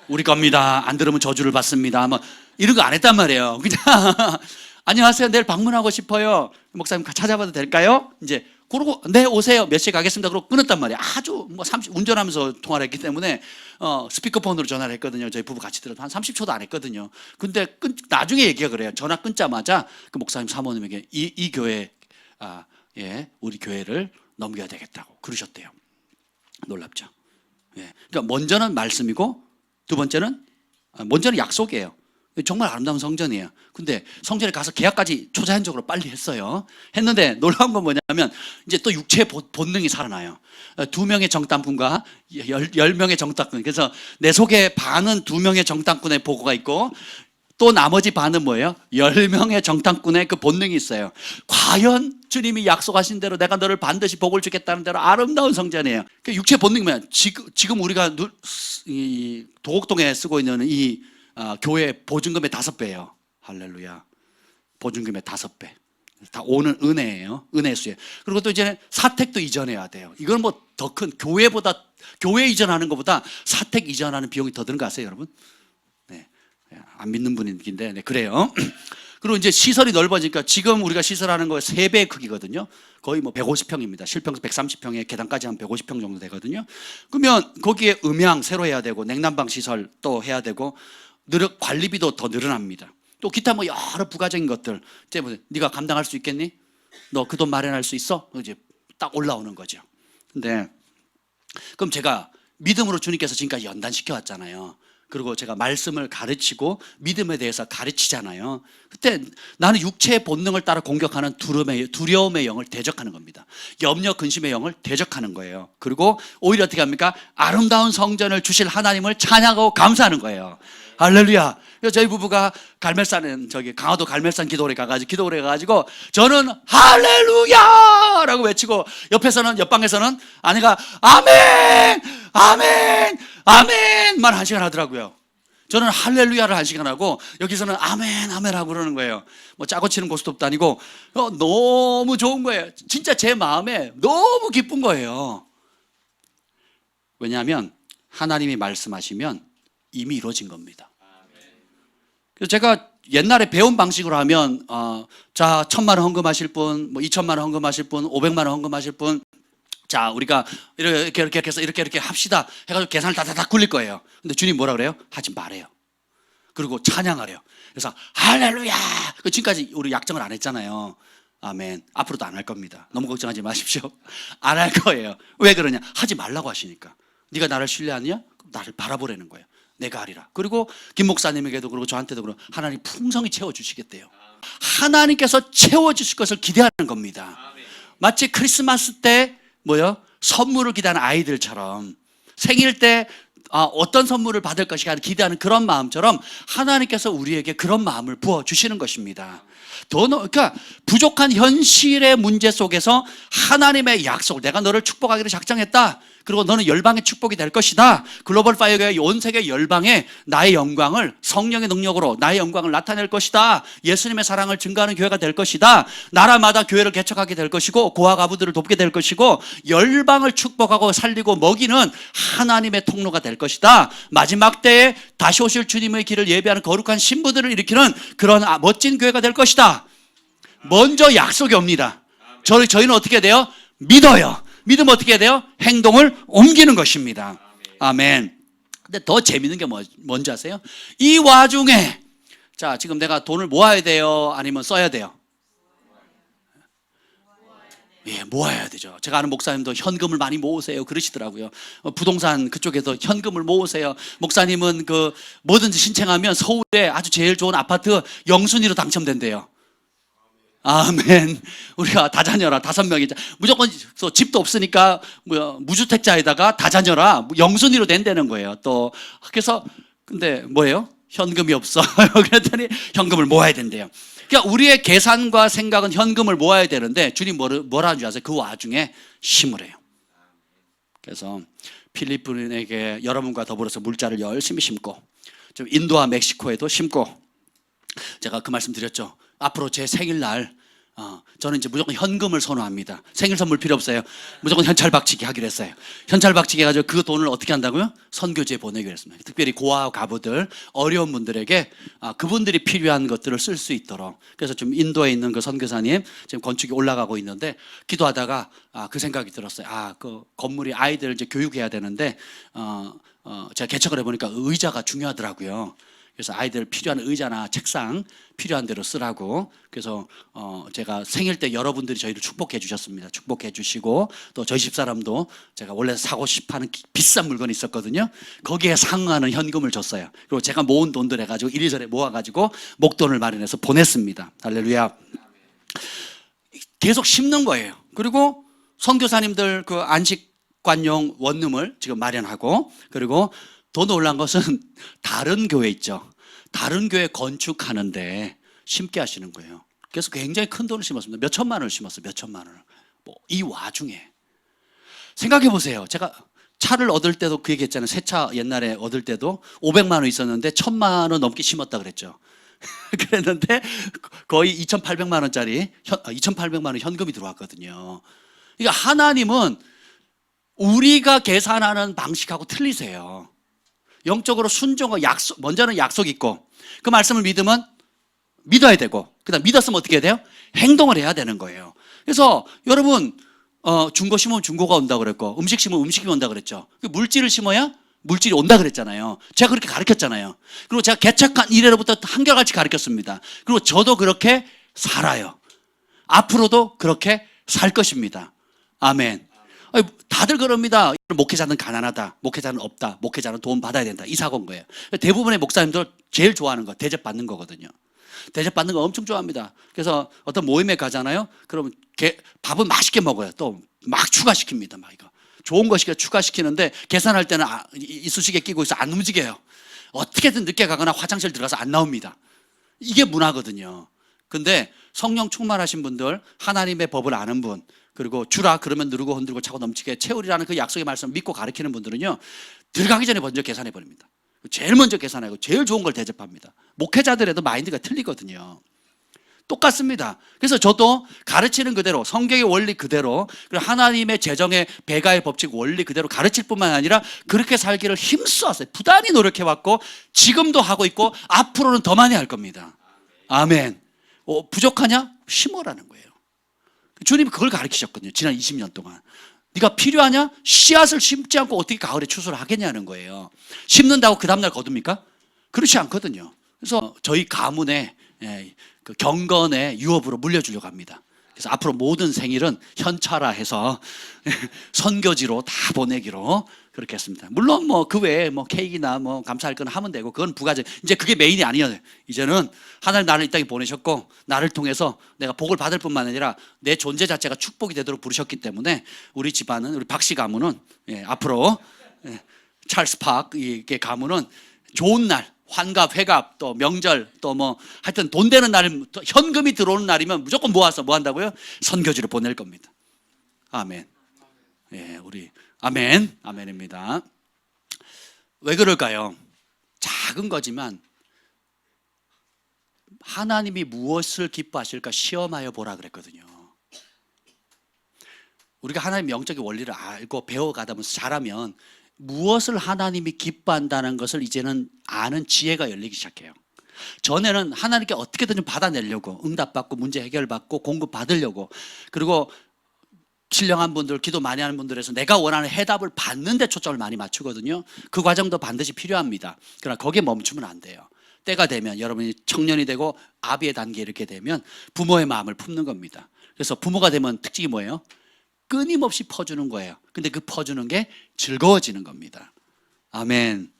우리 겁니다, 안 들으면 저주를 받습니다, 이런 거 안 했단 말이에요. 그냥 안녕하세요, 내일 방문하고 싶어요, 목사님 찾아봐도 될까요? 이제 그러고 네 오세요, 몇 시에 가겠습니다 그러고 끊었단 말이에요. 아주 운전하면서 통화를 했기 때문에 스피커폰으로 전화를 했거든요. 저희 부부 같이 들어도 한 30초도 안 했거든요. 근데 나중에 얘기가 그래요. 전화 끊자마자 그 목사님 사모님에게 이 교회 우리 교회를 넘겨야 되겠다고 그러셨대요. 놀랍죠? 그러니까 먼저는 말씀이고 두 번째는 약속이에요. 정말 아름다운 성전이에요. 근데 성전에 가서 계약까지 초자연적으로 빨리 했어요. 했는데 놀라운 건 뭐냐면 이제 또 육체의 본능이 살아나요. 2명의 정탐꾼과 10명의 정탐꾼. 그래서 내 속에 반은 2명의 정탐꾼의 보고가 있고 또 나머지 반은 뭐예요? 10명의 정탐꾼의 그 본능이 있어요. 과연 주님이 약속하신 대로 내가 너를 반드시 복을 주겠다는 대로 아름다운 성전이에요. 그 육체 본능이 뭐야? 지금 우리가 이 도곡동에 쓰고 있는 이 교회 보증금의 5배예요. 할렐루야. 보증금의 5배. 다 오는 은혜예요. 은혜 수에. 그리고 또 이제 사택도 이전해야 돼요. 이건 더 큰 교회 이전하는 것보다 사택 이전하는 비용이 더 드는 거 아세요, 여러분? 네. 안 믿는 분인데 그래요. 그리고 이제 시설이 넓어지니까 지금 우리가 시설하는 거 3배의 크기거든요. 거의 150평입니다. 실평수 130평에 계단까지 한 150평 정도 되거든요. 그러면 거기에 음향 새로 해야 되고 냉난방 시설 또 해야 되고 관리비도 더 늘어납니다. 또 기타 여러 부가적인 것들. 네가 감당할 수 있겠니? 너 그 돈 마련할 수 있어? 이제 딱 올라오는 거죠. 근데 그럼 제가 믿음으로 주님께서 지금까지 연단시켜 왔잖아요. 그리고 제가 말씀을 가르치고 믿음에 대해서 가르치잖아요. 그때 나는 육체의 본능을 따라 공격하는 두려움의 영을 대적하는 겁니다. 염려, 근심의 영을 대적하는 거예요. 그리고 오히려 어떻게 합니까? 아름다운 성전을 주실 하나님을 찬양하고 감사하는 거예요. 할렐루야. 그래서 저희 부부가 갈멜산은 강화도 갈멜산 기도원에 가가지고 저는 할렐루야라고 외치고 옆방에서는 아내가 아멘, 아멘, 아멘만 1시간 하더라고요. 저는 할렐루야를 1시간 하고 여기서는 아멘, 아멘 하고 그러는 거예요. 뭐 짜고 치는 고스톱도 아니고 너무 좋은 거예요. 진짜 제 마음에 너무 기쁜 거예요. 왜냐하면 하나님이 말씀하시면 이미 이루어진 겁니다. 그래서 제가 옛날에 배운 방식으로 하면 자 1,000만 원 헌금하실 분, 뭐 2,000만 원 헌금하실 분, 500만 원 헌금하실 분, 자 우리가 이렇게 해서 이렇게 합시다 해가지고 계산을 다다닥 굴릴 거예요. 근데 주님 뭐라 그래요? 하지 말아요. 그리고 찬양하래요. 그래서 할렐루야. 지금까지 우리 약정을 안 했잖아요. 아멘. 앞으로도 안 할 겁니다. 너무 걱정하지 마십시오. 안 할 거예요. 왜 그러냐? 하지 말라고 하시니까. 네가 나를 신뢰하느냐? 나를 바라보라는 거예요. 내가 하리라. 그리고 김 목사님에게도 그러고 저한테도 그러고 하나님 풍성히 채워주시겠대요. 하나님께서 채워주실 것을 기대하는 겁니다. 마치 크리스마스 때 선물을 기대하는 아이들처럼 생일 때 어떤 선물을 받을 것인가 기대하는 그런 마음처럼 하나님께서 우리에게 그런 마음을 부어주시는 것입니다. 그러니까 부족한 현실의 문제 속에서 하나님의 약속을, 내가 너를 축복하기로 작정했다. 그리고 너는 열방의 축복이 될 것이다. 글로벌 파이어교회 온 세계 열방에 나의 영광을, 성령의 능력으로 나의 영광을 나타낼 것이다. 예수님의 사랑을 증거하는 교회가 될 것이다. 나라마다 교회를 개척하게 될 것이고 고아 가부들을 돕게 될 것이고 열방을 축복하고 살리고 먹이는 하나님의 통로가 될 것이다. 마지막 때에 다시 오실 주님의 길을 예비하는 거룩한 신부들을 일으키는 그런 멋진 교회가 될 것이다. 먼저 약속이 옵니다. 저희는 어떻게 돼요? 믿어요. 믿으면 어떻게 해야 돼요? 행동을 옮기는 것입니다. 아멘. 근데 더 재밌는 게 뭔지 아세요? 이 와중에 자 지금 내가 돈을 모아야 돼요? 아니면 써야 돼요? 예, 모아야 되죠. 제가 아는 목사님도 현금을 많이 모으세요 그러시더라고요. 부동산 그쪽에서 현금을 모으세요. 목사님은 뭐든지 신청하면 서울에 아주 제일 좋은 아파트 영순위로 당첨된대요. 아멘. 우리가 다자녀라 5명이자 무조건 집도 없으니까 무주택자에다가 다자녀라 영순위로 된다는 거예요. 또 그래서 근데 뭐예요? 현금이 없어. 그랬더니 현금을 모아야 된대요. 그러니까 우리의 계산과 생각은 현금을 모아야 되는데 주님 뭐라는 줄 아세요? 그 와중에 심으래요. 그래서 필리핀에게 여러분과 더불어서 물자를 열심히 심고 좀 인도와 멕시코에도 심고 제가 그 말씀 드렸죠. 앞으로 제 생일날 저는 이제 무조건 현금을 선호합니다. 생일 선물 필요 없어요. 무조건 현찰박치기 하기로 했어요. 현찰박치기 해가지고 그 돈을 어떻게 한다고요? 선교지에 보내기로 했습니다. 특별히 고아 가부들, 어려운 분들에게 그분들이 필요한 것들을 쓸 수 있도록. 그래서 좀 인도에 있는 그 선교사님 지금 건축이 올라가고 있는데 기도하다가 그 생각이 들었어요. 그 건물이 아이들 이제 교육해야 되는데 제가 개척을 해보니까 의자가 중요하더라고요. 그래서 아이들 필요한 의자나 책상 필요한 대로 쓰라고. 그래서 제가 생일 때 여러분들이 저희를 축복해 주셨습니다. 축복해 주시고 또 저희 집사람도 제가 원래 사고 싶어하는 비싼 물건이 있었거든요. 거기에 상응하는 현금을 줬어요. 그리고 제가 모은 돈들 해가지고 이리저리 모아가지고 목돈을 마련해서 보냈습니다. 할렐루야. 계속 심는 거예요. 그리고 선교사님들 그 안식관용 원룸을 지금 마련하고, 그리고 더 놀란 것은 다른 교회 있죠. 다른 교회 건축하는데 심게 하시는 거예요. 그래서 굉장히 큰 돈을 심었습니다. 몇 천만 원을 심었어요. 몇 천만 원을. 이 와중에 생각해 보세요. 제가 차를 얻을 때도 그 얘기 했잖아요. 새 차 옛날에 얻을 때도 500만 원 있었는데 1000만 원 넘게 심었다 그랬죠. 그랬는데 거의 2800만 원짜리 2800만 원 현금이 들어왔거든요. 그러니까 하나님은 우리가 계산하는 방식하고 틀리세요. 영적으로 순종과 약속, 먼저는 약속이 있고 그 말씀을 믿으면 믿어야 되고, 그다음 믿었으면 어떻게 해야 돼요? 행동을 해야 되는 거예요. 그래서 여러분 중고 심으면 중고가 온다 그랬고 음식 심으면 음식이 온다 그랬죠. 물질을 심어야 물질이 온다 그랬잖아요. 제가 그렇게 가르쳤잖아요. 그리고 제가 개척한 이래로부터 한결같이 가르쳤습니다. 그리고 저도 그렇게 살아요. 앞으로도 그렇게 살 것입니다. 아멘. 아니, 다들 그럽니다. 목회자는 가난하다, 목회자는 없다, 목회자는 돈 받아야 된다, 이 사고인 거예요. 대부분의 목사님들 제일 좋아하는 거 대접받는 거거든요. 대접받는 거 엄청 좋아합니다. 그래서 어떤 모임에 가잖아요. 그러면 밥은 맛있게 먹어요. 또 막 추가시킵니다. 막 이거 좋은 거 추가시키는데 계산할 때는 이쑤시개 끼고 있어 안 움직여요. 어떻게든 늦게 가거나 화장실 들어가서 안 나옵니다. 이게 문화거든요. 근데 성령 충만하신 분들, 하나님의 법을 아는 분, 그리고 주라 그러면 누르고 흔들고 차고 넘치게 채우리라는 그 약속의 말씀을 믿고 가르치는 분들은요, 들어가기 전에 먼저 계산해 버립니다. 제일 먼저 계산하고 제일 좋은 걸 대접합니다. 목회자들에도 마인드가 틀리거든요. 똑같습니다. 그래서 저도 가르치는 그대로, 성경의 원리 그대로, 그리고 하나님의 재정의 배가의 법칙 원리 그대로 가르칠 뿐만 아니라 그렇게 살기를 힘써왔어요. 부단히 노력해왔고 지금도 하고 있고 앞으로는 더 많이 할 겁니다. 아멘. 부족하냐? 심어라는 거예요. 주님이 그걸 가르치셨거든요. 지난 20년 동안. 네가 필요하냐? 씨앗을 심지 않고 어떻게 가을에 추수를 하겠냐는 거예요. 심는다고 그 다음날 거둡니까? 그렇지 않거든요. 그래서 저희 가문에 그 경건의 유업으로 물려주려고 합니다. 그래서 앞으로 모든 생일은 현찰화해서 선교지로 다 보내기로 그렇게 했습니다. 물론 뭐 그 외에 뭐 케이크나 뭐 감사할 건 하면 되고 그건 부가적. 이제 그게 메인이 아니에요. 이제는 하나님 나를 이 땅에 보내셨고 나를 통해서 내가 복을 받을 뿐만 아니라 내 존재 자체가 축복이 되도록 부르셨기 때문에 우리 집안은, 우리 박씨 가문은 앞으로 찰스 팍 이게 가문은 좋은 날, 환갑, 회갑, 또 명절, 또 뭐 하여튼 돈 되는 날, 현금이 들어오는 날이면 무조건 모아서 뭐 한다고요? 선교지로 보낼 겁니다. 아멘. 우리 아멘, 아멘입니다. 왜 그럴까요? 작은 거지만 하나님이 무엇을 기뻐하실까 시험하여 보라 그랬거든요. 우리가 하나님의 영적인 원리를 알고 배워가다 보면서 잘하면 무엇을 하나님이 기뻐한다는 것을 이제는 아는 지혜가 열리기 시작해요. 전에는 하나님께 어떻게든 받아내려고, 응답받고 문제 해결받고 공급 받으려고, 그리고 신령한 분들, 기도 많이 하는 분들에서 내가 원하는 해답을 받는 데 초점을 많이 맞추거든요. 그 과정도 반드시 필요합니다. 그러나 거기에 멈추면 안 돼요. 때가 되면, 여러분이 청년이 되고 아비의 단계에 이렇게 되면 부모의 마음을 품는 겁니다. 그래서 부모가 되면 특징이 뭐예요? 끊임없이 퍼주는 거예요. 근데 그 퍼주는 게 즐거워지는 겁니다. 아멘.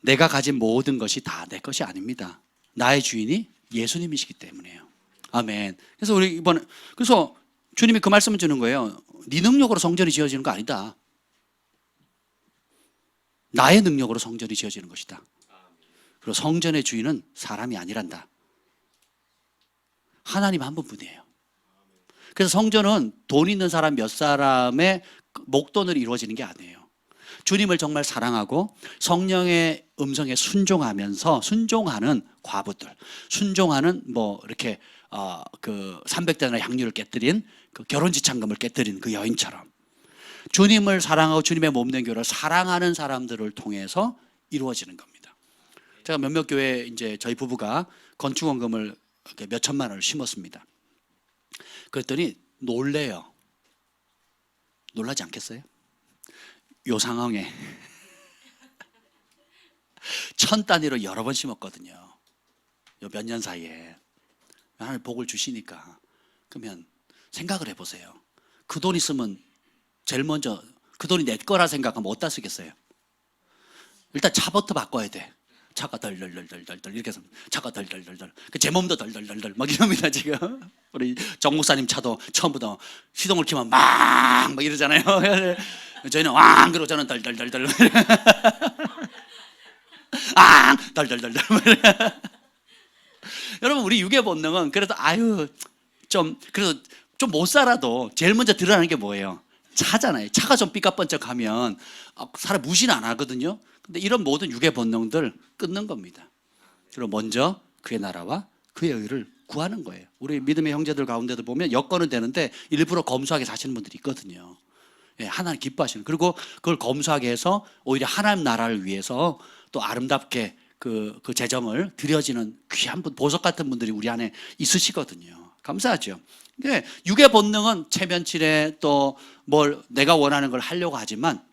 내가 가진 모든 것이 다 내 것이 아닙니다. 나의 주인이 예수님이시기 때문에요. 아멘. 그래서 우리 이번에, 그래서 주님이 그 말씀을 주는 거예요. 네 능력으로 성전이 지어지는 거 아니다. 나의 능력으로 성전이 지어지는 것이다. 그리고 성전의 주인은 사람이 아니란다. 하나님 한 분뿐이에요. 그래서 성전은 돈 있는 사람 몇 사람의 목돈으로 이루어지는 게 아니에요. 주님을 정말 사랑하고 성령의 음성에 순종하면서 순종하는 과부들, 순종하는 뭐 이렇게 그 300대나 향유를 깨뜨린 그 결혼지참금을 깨뜨린 그 여인처럼 주님을 사랑하고 주님의 몸된 교회를 사랑하는 사람들을 통해서 이루어지는 겁니다. 제가 몇몇 교회에 이제 저희 부부가 건축원금을 몇 천만 원을 심었습니다. 그랬더니 놀래요. 놀라지 않겠어요? 요 상황에 1000 단위로 여러 번 심었거든요. 요 몇 년 사이에. 하나님 복을 주시니까. 그러면 생각을 해보세요. 그 돈 있으면 제일 먼저 그 돈이 내 거라 생각하면 어디다 쓰겠어요? 일단 차부터 바꿔야 돼. 차가 덜덜덜덜덜 이렇게 해서 차가 덜덜덜덜 제 몸도 덜덜덜덜 막 이럽니다. 지금 우리 정 목사님 차도 처음부터 시동을 켜면 막 이러잖아요. 저희는 왕 그러고 저는 덜덜덜덜 앙 덜덜덜덜. 여러분 우리 육의 본능은 그래도 그래도 좀 못 살아도 제일 먼저 드러나는 게 뭐예요? 차잖아요. 차가 좀 삐까번쩍하면 사람 무시는 안 하거든요. 근데 이런 모든 육의 본능들 끊는 겁니다. 그리고 먼저 그의 나라와 그의 의를 구하는 거예요. 우리 믿음의 형제들 가운데도 보면 여건은 되는데 일부러 검소하게 사시는 분들이 있거든요. 하나님 기뻐하시는. 그리고 그걸 검소하게 해서 오히려 하나님 나라를 위해서 또 아름답게 그 재정을 드려지는 귀한 분, 보석 같은 분들이 우리 안에 있으시거든요. 감사하죠. 육의 본능은 체면치레 또 뭘 내가 원하는 걸 하려고 하지만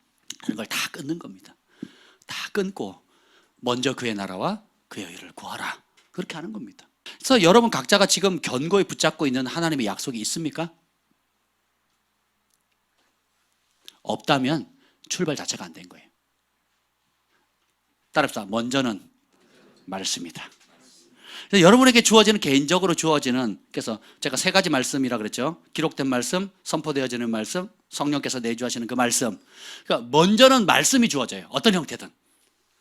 그런 걸 다 끊는 겁니다. 다 끊고 먼저 그의 나라와 그의 의를 구하라. 그렇게 하는 겁니다. 그래서 여러분 각자가 지금 견고히 붙잡고 있는 하나님의 약속이 있습니까? 없다면 출발 자체가 안 된 거예요. 따라합시다. 먼저는 말씀이다. 그래서 여러분에게 주어지는, 개인적으로 주어지는, 그래서 제가 세 가지 말씀이라 그랬죠. 기록된 말씀, 선포되어지는 말씀, 성령께서 내주하시는 그 말씀. 그러니까 먼저는 말씀이 주어져요. 어떤 형태든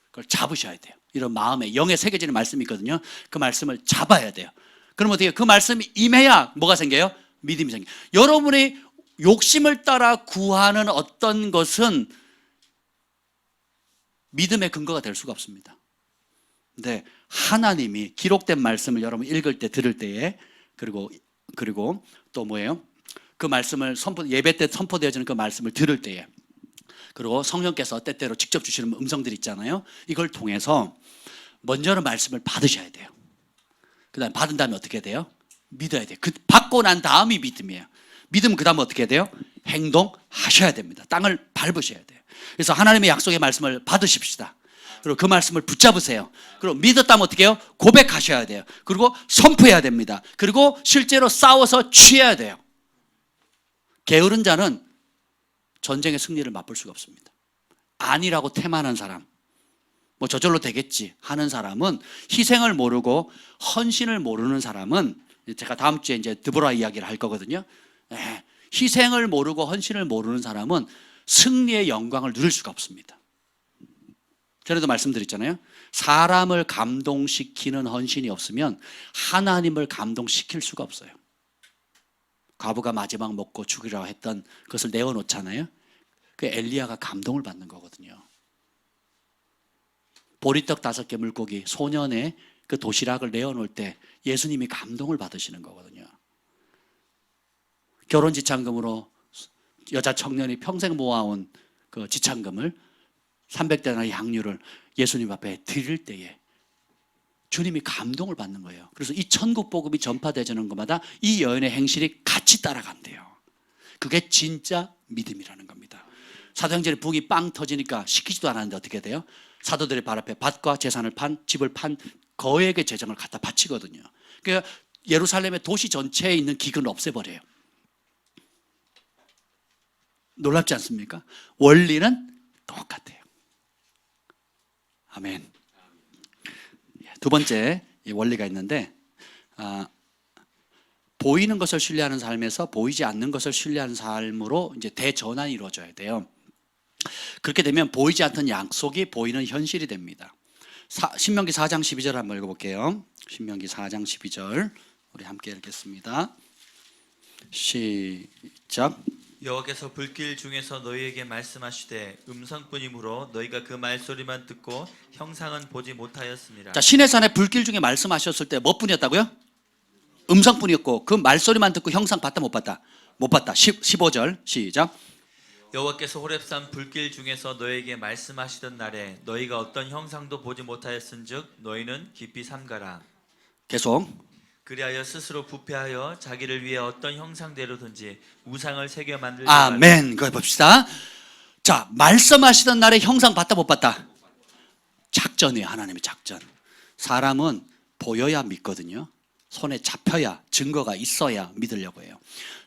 그걸 잡으셔야 돼요. 이런 마음에 영에 새겨지는 말씀이 있거든요. 그 말씀을 잡아야 돼요. 그럼 어떻게 해요? 그 말씀이 임해야 뭐가 생겨요? 믿음이 생겨요. 여러분의 욕심을 따라 구하는 어떤 것은 믿음의 근거가 될 수가 없습니다. 근데 하나님이 기록된 말씀을 여러분 읽을 때, 들을 때에, 그리고 또 뭐예요? 그 말씀을 예배 때 선포되어지는 그 말씀을 들을 때에, 그리고 성령께서 때때로 직접 주시는 음성들이 있잖아요. 이걸 통해서 먼저는 말씀을 받으셔야 돼요. 그 다음에 받은 다음에 어떻게 돼요? 믿어야 돼요. 받고 난 다음이 믿음이에요. 믿으면 그 다음에 어떻게 돼요? 행동하셔야 됩니다. 땅을 밟으셔야 돼요. 그래서 하나님의 약속의 말씀을 받으십시다. 그리고 그 말씀을 붙잡으세요. 그리고 믿었다면 어떻게 해요? 고백하셔야 돼요. 그리고 선포해야 됩니다. 그리고 실제로 싸워서 취해야 돼요. 게으른 자는 전쟁의 승리를 맛볼 수가 없습니다. 아니라고 태만한 사람, 뭐 저절로 되겠지 하는 사람은, 희생을 모르고 헌신을 모르는 사람은, 제가 다음 주에 이제 드보라 이야기를 할 거거든요. 희생을 모르고 헌신을 모르는 사람은 승리의 영광을 누릴 수가 없습니다. 전에도 말씀드렸잖아요. 사람을 감동시키는 헌신이 없으면 하나님을 감동시킬 수가 없어요. 과부가 마지막 먹고 죽이라고 했던 그것을 내어놓잖아요. 그 엘리야가 감동을 받는 거거든요. 보리떡 5개 물고기, 소년의 그 도시락을 내어놓을 때 예수님이 감동을 받으시는 거거든요. 결혼 지참금으로 여자 청년이 평생 모아온 그 지참금을 300데나리 향유를 예수님 앞에 드릴 때에 주님이 감동을 받는 거예요. 그래서 이 천국 복음이 전파되는 것마다 이 여인의 행실이 같이 따라간대요. 그게 진짜 믿음이라는 겁니다. 사도행전에 붕이 빵 터지니까 시키지도 않았는데 어떻게 돼요? 사도들의 발 앞에 밭과 재산을 판, 집을 판 거액의 재정을 갖다 바치거든요. 그러니까 예루살렘의 도시 전체에 있는 기근을 없애버려요. 놀랍지 않습니까? 원리는 똑같아요. 아멘. 두 번째 원리가 있는데, 보이는 것을 신뢰하는 삶에서 보이지 않는 것을 신뢰하는 삶으로 이제 대전환이 이루어져야 돼요. 그렇게 되면 보이지 않던 약속이 보이는 현실이 됩니다. 신명기 4장 12절 한번 읽어볼게요. 신명기 4장 12절 우리 함께 읽겠습니다. 시작. 여호와께서 불길 중에서 너희에게 말씀하시되 음성뿐이므로 너희가 그 말소리만 듣고 형상은 보지 못하였습니다. 자, 시내산의 불길 중에 말씀하셨을 때 뭐 뿐이었다고요? 음성뿐이었고 그 말소리만 듣고 형상 봤다 못 봤다? 못 봤다. 15절 시작. 여호와께서 호렙산 불길 중에서 너희에게 말씀하시던 날에 너희가 어떤 형상도 보지 못하였은즉 너희는 깊이 삼가라. 계속. 그리하여 스스로 부패하여 자기를 위해 어떤 형상대로든지 우상을 새겨 만들지 아멘. 그걸 봅시다. 자, 말씀하시던 날에 형상 봤다 못 봤다? 작전이에요. 하나님의 작전. 사람은 보여야 믿거든요. 손에 잡혀야, 증거가 있어야 믿으려고 해요.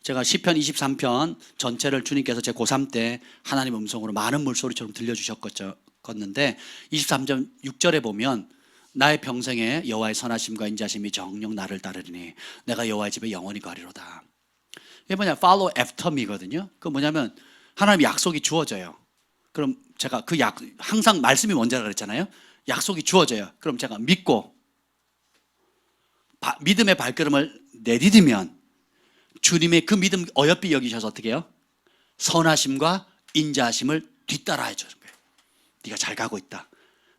제가 시편 23편 전체를 주님께서 제 고3 때 하나님 음성으로 많은 물소리처럼 들려주셨었는데 23절 6절에 보면 나의 평생에 여호와의 선하심과 인자심이 정녕 나를 따르리니 내가 여호와의 집에 영원히 거하리로다. 이게 뭐냐? follow after me거든요. 그 뭐냐면 하나님의 약속이 주어져요. 그럼 제가 항상 말씀이 먼저라 그랬잖아요. 약속이 주어져요. 그럼 제가 믿고 믿음의 발걸음을 내디디면 주님의 그 믿음 어여삐 여기셔서 어떻게 해요? 선하심과 인자하심을 뒤따라 해주는 거예요. 네가 잘 가고 있다.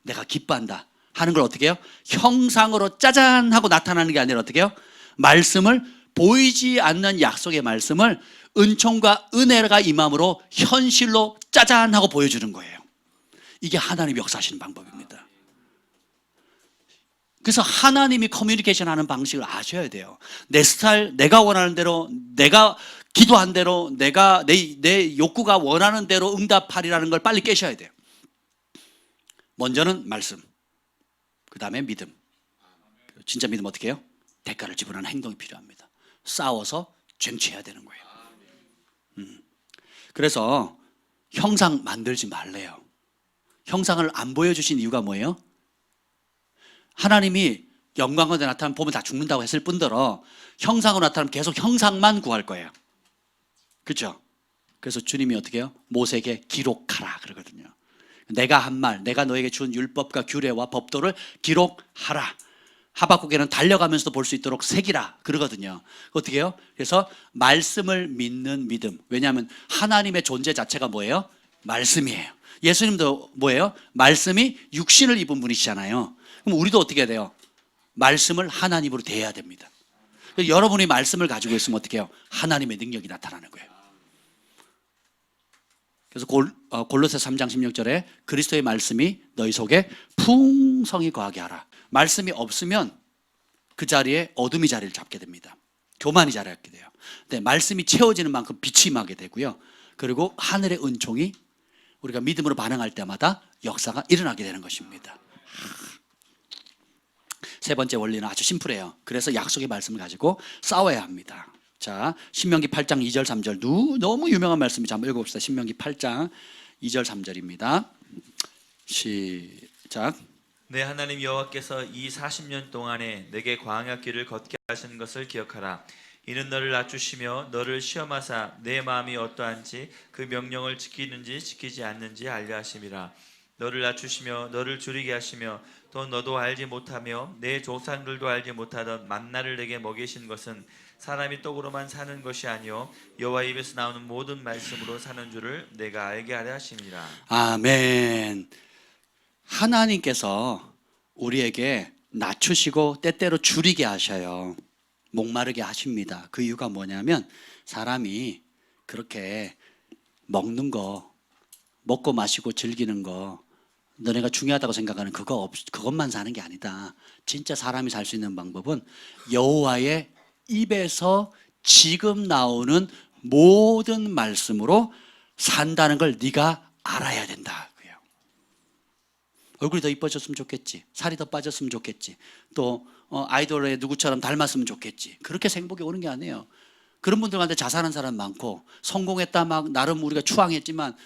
내가 기뻐한다. 하는 걸 어떻게 해요? 형상으로 짜잔 하고 나타나는 게 아니라 어떻게 해요? 말씀을 보이지 않는 약속의 말씀을 은총과 은혜가 임함으로 현실로 짜잔 하고 보여주는 거예요. 이게 하나님이 역사하시는 방법입니다. 그래서 하나님이 커뮤니케이션 하는 방식을 아셔야 돼요. 내 스타일, 내가 원하는 대로, 내가 기도한 대로, 내가 내 욕구가 원하는 대로 응답하리라는 걸 빨리 깨셔야 돼요. 먼저는 말씀, 그 다음에 믿음, 진짜 믿으면 어떻게 해요? 대가를 지불하는 행동이 필요합니다. 싸워서 쟁취해야 되는 거예요. 그래서 형상 만들지 말래요. 형상을 안 보여주신 이유가 뭐예요? 하나님이 영광으로 나타나면 보면 다 죽는다고 했을 뿐더러 형상으로 나타나면 계속 형상만 구할 거예요. 그렇죠? 그래서 주님이 어떻게 해요? 모세에게 기록하라 그러거든요. 내가 한 말, 내가 너에게 준 율법과 규례와 법도를 기록하라. 하박국에는 달려가면서도 볼 수 있도록 새기라 그러거든요. 어떻게 해요? 그래서 말씀을 믿는 믿음. 왜냐하면 하나님의 존재 자체가 뭐예요? 말씀이에요. 예수님도 뭐예요? 말씀이 육신을 입은 분이시잖아요. 그럼 우리도 어떻게 해야 돼요? 말씀을 하나님으로 대해야 됩니다. 여러분이 말씀을 가지고 있으면 어떻게 해요? 하나님의 능력이 나타나는 거예요. 그래서 골로새 3장 16절에 그리스도의 말씀이 너희 속에 풍성히 거하게 하라. 말씀이 없으면 그 자리에 어둠이 자리를 잡게 됩니다. 교만이 자리를 잡게 돼요. 근데 말씀이 채워지는 만큼 빛이 임하게 되고요. 그리고 하늘의 은총이 우리가 믿음으로 반응할 때마다 역사가 일어나게 되는 것입니다. 세 번째 원리는 아주 심플해요. 그래서 약속의 말씀을 가지고 싸워야 합니다. 자, 신명기 8장 2절 3절 너무 유명한 말씀이죠. 한번 읽어봅시다. 신명기 8장 2절 3절입니다. 시작. 내 하나님 여호와께서 이 40년 동안에 내게 광야길을 걷게 하신 것을 기억하라. 이는 너를 낮추시며 너를 시험하사 내 마음이 어떠한지 그 명령을 지키는지 지키지 않는지 알려 하심이라. 너를 낮추시며 너를 줄이게 하시며 또 너도 알지 못하며 내 조상들도 알지 못하던 만나를 내게 먹이신 것은 사람이 떡으로만 사는 것이 아니요 여호와 입에서 나오는 모든 말씀으로 사는 줄을 내가 알게 하려 하심이라. 아멘. 하나님께서 우리에게 낮추시고 때때로 줄이게 하셔요. 목마르게 하십니다. 그 이유가 뭐냐면 사람이 그렇게 먹는 거, 먹고 마시고 즐기는 거 너네가 중요하다고 생각하는 그것만 사는 게 아니다. 진짜 사람이 살 수 있는 방법은 여호와의 입에서 지금 나오는 모든 말씀으로 산다는 걸 네가 알아야 된다. 얼굴이 더 이뻐졌으면 좋겠지. 살이 더 빠졌으면 좋겠지. 또 아이돌의 누구처럼 닮았으면 좋겠지. 그렇게 행복이 오는 게 아니에요. 그런 분들한테 자살한 사람 많고 성공했다 막 나름 우리가 추앙했지만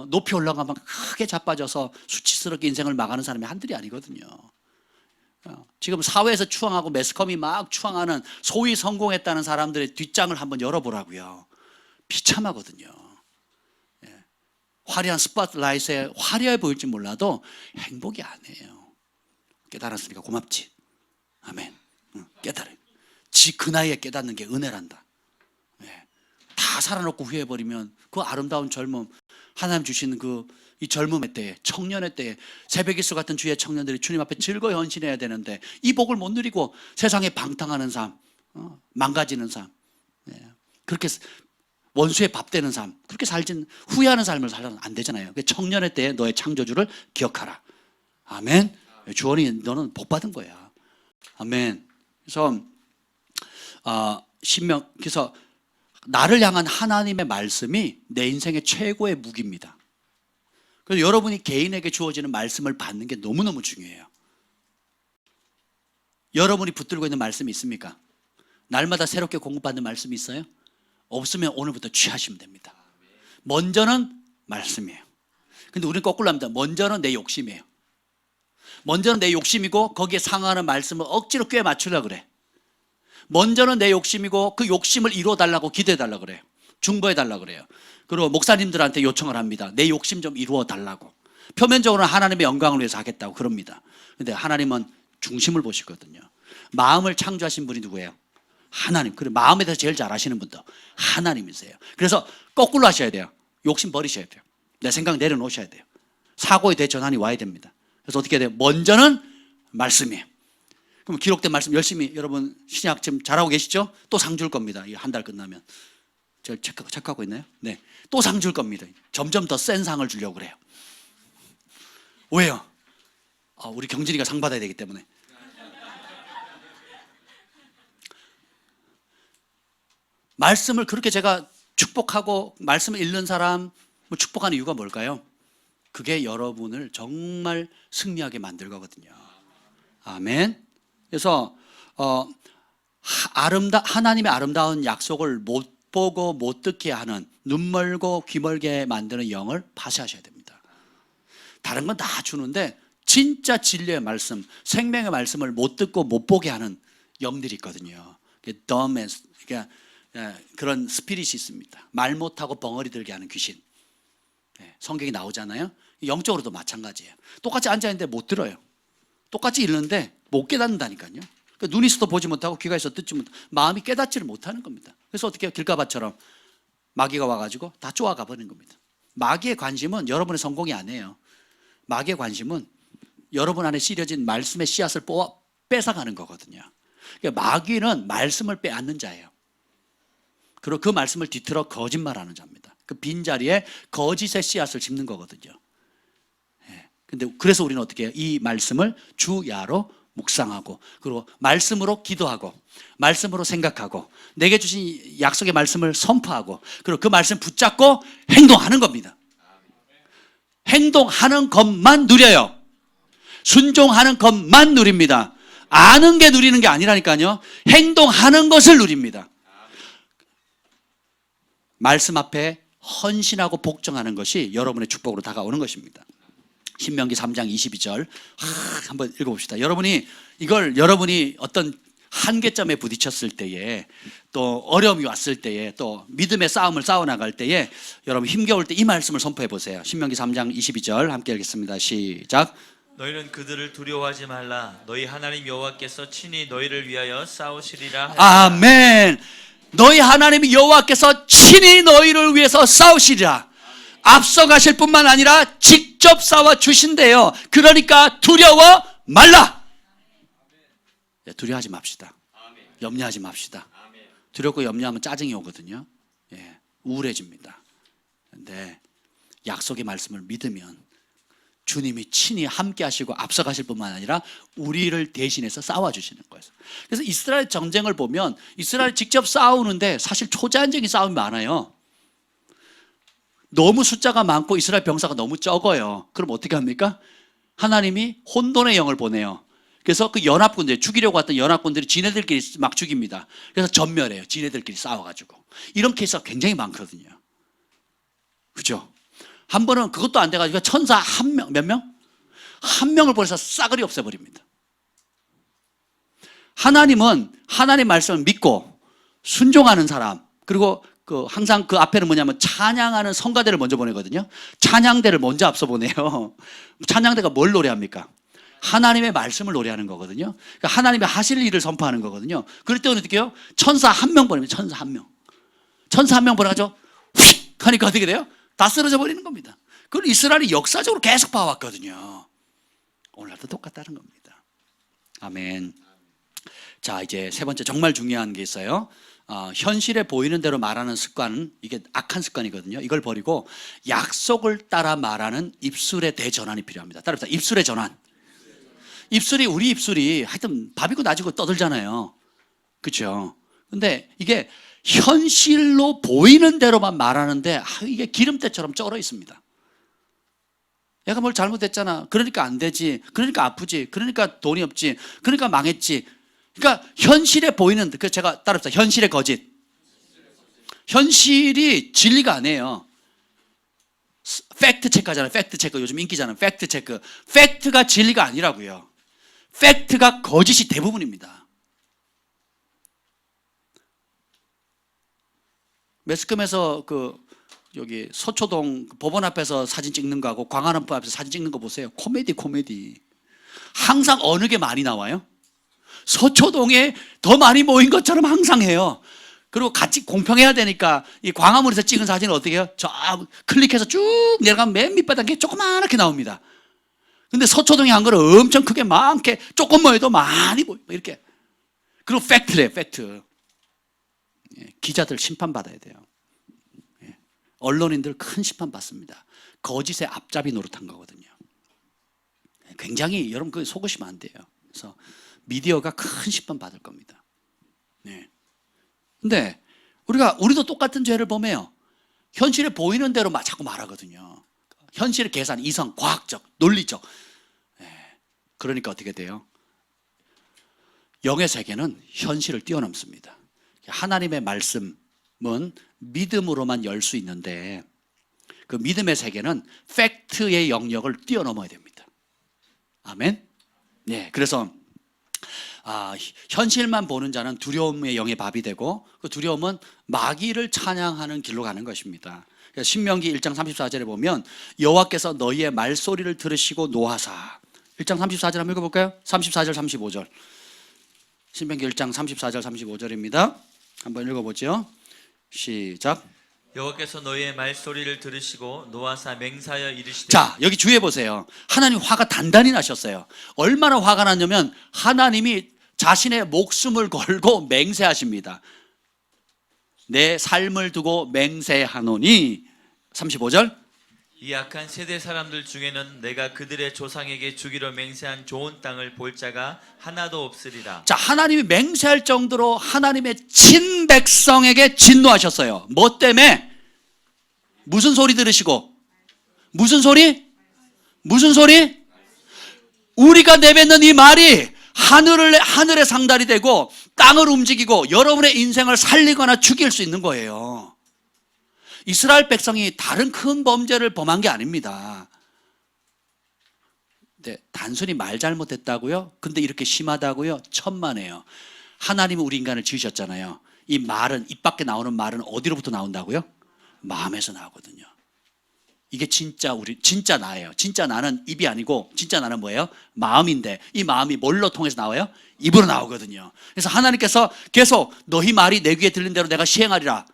높이 올라가면 크게 자빠져서 수치스럽게 인생을 망하는 사람이 한둘이 아니거든요. 지금 사회에서 추앙하고 매스컴이 막 추앙하는 소위 성공했다는 사람들의 뒷장을 한번 열어보라고요. 비참하거든요. 화려한 스팟라이트에 화려해 보일지 몰라도 행복이 아니에요. 깨달았으니까 고맙지. 아멘. 깨달아. 그 나이에 깨닫는 게 은혜란다. 다 살아놓고 후회해버리면 그 아름다운 젊음, 하나님 주시는 이 젊음의 때에, 청년의 때에 새벽일수 같은 주의 청년들이 주님 앞에 즐거이 헌신해야 되는데 이 복을 못 누리고 세상에 방탕하는 삶, 망가지는 삶, 그렇게 원수의 밥 되는 삶, 그렇게 살진 후회하는 삶을 살면 안 되잖아요. 청년의 때에 너의 창조주를 기억하라. 아멘. 주원이 너는 복 받은 거야. 아멘. 그래서 그래서 나를 향한 하나님의 말씀이 내 인생의 최고의 무기입니다. 그래서 여러분이 개인에게 주어지는 말씀을 받는 게 너무너무 중요해요. 여러분이 붙들고 있는 말씀이 있습니까? 날마다 새롭게 공급받는 말씀이 있어요? 없으면 오늘부터 취하시면 됩니다. 먼저는 말씀이에요. 근데 우리는 거꾸로 합니다. 먼저는 내 욕심이에요. 먼저는 내 욕심이고 거기에 상응하는 말씀을 억지로 꿰 맞추려고 그래. 먼저는 내 욕심이고 그 욕심을 이루어달라고 기도해달라고 그래요. 중보해달라고 그래요. 그리고 목사님들한테 요청을 합니다. 내 욕심 좀 이루어달라고. 표면적으로는 하나님의 영광을 위해서 하겠다고 그럽니다. 근데 하나님은 중심을 보시거든요. 마음을 창조하신 분이 누구예요? 하나님. 그리고 마음에 대해서 제일 잘 아시는 분도 하나님이세요. 그래서 거꾸로 하셔야 돼요. 욕심 버리셔야 돼요. 내 생각 내려놓으셔야 돼요. 사고의 대전환이 와야 됩니다. 그래서 어떻게 해야 돼요? 먼저는 말씀이에요. 그럼 기록된 말씀 열심히 여러분 신약 지금 잘하고 계시죠? 또 상 줄 겁니다. 이 한 달 끝나면. 제가 체크하고 있나요? 네. 또 상 줄 겁니다. 점점 더 센 상을 주려고 그래요. 왜요? 우리 경진이가 상 받아야 되기 때문에. 말씀을 그렇게 제가 축복하고 말씀을 읽는 사람 축복하는 이유가 뭘까요? 그게 여러분을 정말 승리하게 만들 거거든요. 아멘. 그래서 하나님의 아름다운 약속을 못 보고 못 듣게 하는, 눈 멀고 귀 멀게 만드는 영을 파쇄하셔야 됩니다. 다른 건 다 주는데 진짜 진리의 말씀, 생명의 말씀을 못 듣고 못 보게 하는 영들이 있거든요. 그러니까 그런 스피릿이 있습니다. 말 못하고 벙어리 들게 하는 귀신. 성경이 나오잖아요. 영적으로도 마찬가지예요. 똑같이 앉아있는데 못 들어요. 똑같이 읽는데 못 깨닫는다니까요. 그러니까 눈이 있어도 보지 못하고 귀가 있어도 듣지 못하고 마음이 깨닫지를 못하는 겁니다. 그래서 어떻게 해요? 길가밭처럼 마귀가 와가지고 다 쪼아가 버리는 겁니다. 마귀의 관심은 여러분의 성공이 아니에요. 마귀의 관심은 여러분 안에 씨려진 말씀의 씨앗을 뺏어가는 거거든요. 그러니까 마귀는 말씀을 빼앗는 자예요. 그리고 그 말씀을 뒤틀어 거짓말하는 자입니다. 그 빈자리에 거짓의 씨앗을 심는 거거든요. 근데 그래서 우리는 어떻게 해요? 이 말씀을 주야로 묵상하고, 그리고 말씀으로 기도하고, 말씀으로 생각하고, 내게 주신 약속의 말씀을 선포하고, 그리고 그 말씀 붙잡고 행동하는 겁니다. 행동하는 것만 누려요. 순종하는 것만 누립니다. 아는 게 누리는 게 아니라니까요. 행동하는 것을 누립니다. 말씀 앞에 헌신하고 복종하는 것이 여러분의 축복으로 다가오는 것입니다. 신명기 3장 22절 한번 읽어봅시다. 여러분이 어떤 한계점에 부딪혔을 때에, 또 어려움이 왔을 때에, 또 믿음의 싸움을 싸워나갈 때에 여러분 힘겨울 때 이 말씀을 선포해 보세요. 신명기 3장 22절 함께 읽겠습니다. 시작. 너희는 그들을 두려워하지 말라. 너희 하나님 여호와께서 친히 너희를 위하여 싸우시리라. 아멘. 너희 하나님 여호와께서 친히 너희를 위해서 싸우시리라. 앞서가실 뿐만 아니라 직접 싸워 주신대요. 그러니까 두려워 말라. 두려워하지 맙시다. 염려하지 맙시다. 두렵고 염려하면 짜증이 오거든요. 우울해집니다. 그런데 약속의 말씀을 믿으면 주님이 친히 함께 하시고 앞서가실 뿐만 아니라 우리를 대신해서 싸워주시는 거예요. 그래서 이스라엘 전쟁을 보면 이스라엘이 직접 싸우는데 사실 초자연적인 싸움이 많아요. 너무 숫자가 많고 이스라엘 병사가 너무 적어요. 그럼 어떻게 합니까? 하나님이 혼돈의 영을 보내요. 그래서 그 연합군들, 죽이려고 왔던 연합군들이 지네들끼리 막 죽입니다. 그래서 전멸해요. 지네들끼리 싸워가지고. 이런 케이스가 굉장히 많거든요. 그죠? 한 번은 그것도 안 돼가지고 천사 한 명, 몇 명? 한 명을 보내서 싸그리 없애버립니다. 하나님은 하나님의 말씀을 믿고 순종하는 사람, 그리고 항상 그 앞에는 뭐냐면 찬양하는 성가대를 먼저 보내거든요. 찬양대를 먼저 앞서 보내요. 찬양대가 뭘 노래합니까? 하나님의 말씀을 노래하는 거거든요. 그러니까 하나님의 하실 일을 선포하는 거거든요. 그럴 때는 어떻게 해요? 천사 한 명 보냅니다. 천사 한 명. 천사 한 명 보내가지고 휙 하니까 어떻게 돼요? 다 쓰러져 버리는 겁니다. 그걸 이스라엘이 역사적으로 계속 봐왔거든요. 오늘날도 똑같다는 겁니다. 아멘. 자, 이제 세 번째 정말 중요한 게 있어요. 현실에 보이는 대로 말하는 습관은 이게 악한 습관이거든요. 이걸 버리고 약속을 따라 말하는 입술의 대전환이 필요합니다. 따라합시다. 입술의 전환. 우리 입술이 하여튼 밥이고 나지고 떠들잖아요. 그렇죠? 근데 이게 현실로 보이는 대로만 말하는데 이게 기름때처럼 쩔어 있습니다. 얘가 뭘 잘못했잖아. 그러니까 안 되지. 그러니까 아프지. 그러니까 돈이 없지. 그러니까 망했지. 그러니까 현실에 보이는, 제가 따라합시다. 현실의 거짓. 현실이 진리가 아니에요. 팩트 체크 하잖아요. 팩트 체크 요즘 인기잖아요. 팩트 체크. 팩트가 진리가 아니라고요. 팩트가 거짓이 대부분입니다. 매스컴에서 여기 서초동 법원 앞에서 사진 찍는 거하고 광화문법 앞에서 사진 찍는 거 보세요. 코미디. 항상 어느 게 많이 나와요? 서초동에 더 많이 모인 것처럼 항상 해요. 그리고 같이 공평해야 되니까 이 광화문에서 찍은 사진을 어떻게 해요? 저 클릭해서 쭉 내려가면 맨 밑바닥에 조그맣게 나옵니다. 근데 서초동에 한 거는 엄청 크게 많게 조금 모여도 많이 보여 이렇게. 그리고 팩트래, 팩트. 기자들 심판받아야 돼요. 언론인들 큰 심판 받습니다. 거짓의 앞잡이 노릇한 거거든요. 굉장히 여러분 그 속으시면 안 돼요. 그래서 미디어가 큰 심판 받을 겁니다. 네. 근데 우리도 똑같은 죄를 범해요. 현실에 보이는 대로 자꾸 말하거든요. 현실의 계산, 이성, 과학적, 논리적. 그러니까 어떻게 돼요? 영의 세계는 현실을 뛰어넘습니다. 하나님의 말씀은 믿음으로만 열 수 있는데 그 믿음의 세계는 팩트의 영역을 뛰어넘어야 됩니다. 아멘. 네, 그래서 현실만 보는 자는 두려움의 영의 밥이 되고 그 두려움은 마귀를 찬양하는 길로 가는 것입니다. 신명기 1장 34절에 보면 여호와께서 너희의 말소리를 들으시고 노하사 1장 34절 한번 읽어볼까요? 34절 35절 신명기 1장 34절 35절입니다. 한번 읽어보죠. 시작. 여호와께서 너희의 말소리를 들으시고 노하사 맹사하여 이르시되. 자, 여기 주의해 보세요. 하나님 화가 단단히 나셨어요. 얼마나 화가 났냐면 하나님이 자신의 목숨을 걸고 맹세하십니다. 내 삶을 두고 맹세하노니 35절. 이 악한 세대 사람들 중에는 내가 그들의 조상에게 주기로 맹세한 좋은 땅을 볼 자가 하나도 없으리라. 자, 하나님이 맹세할 정도로 하나님의 친백성에게 진노하셨어요. 뭐 때문에? 무슨 소리 들으시고? 무슨 소리? 무슨 소리? 우리가 내뱉는 이 말이 하늘의 상달이 되고 땅을 움직이고 여러분의 인생을 살리거나 죽일 수 있는 거예요. 이스라엘 백성이 다른 큰 범죄를 범한 게 아닙니다. 네, 단순히 말 잘못했다고요? 근데 이렇게 심하다고요? 천만에요. 하나님은 우리 인간을 지으셨잖아요. 이 말은, 입 밖에 나오는 말은 어디로부터 나온다고요? 마음에서 나오거든요. 이게 진짜 진짜 나예요. 진짜 나는 입이 아니고 진짜 나는 뭐예요? 마음인데 이 마음이 뭘로 통해서 나와요? 입으로 나오거든요. 그래서 하나님께서 계속 너희 말이 내 귀에 들린 대로 내가 시행하리라.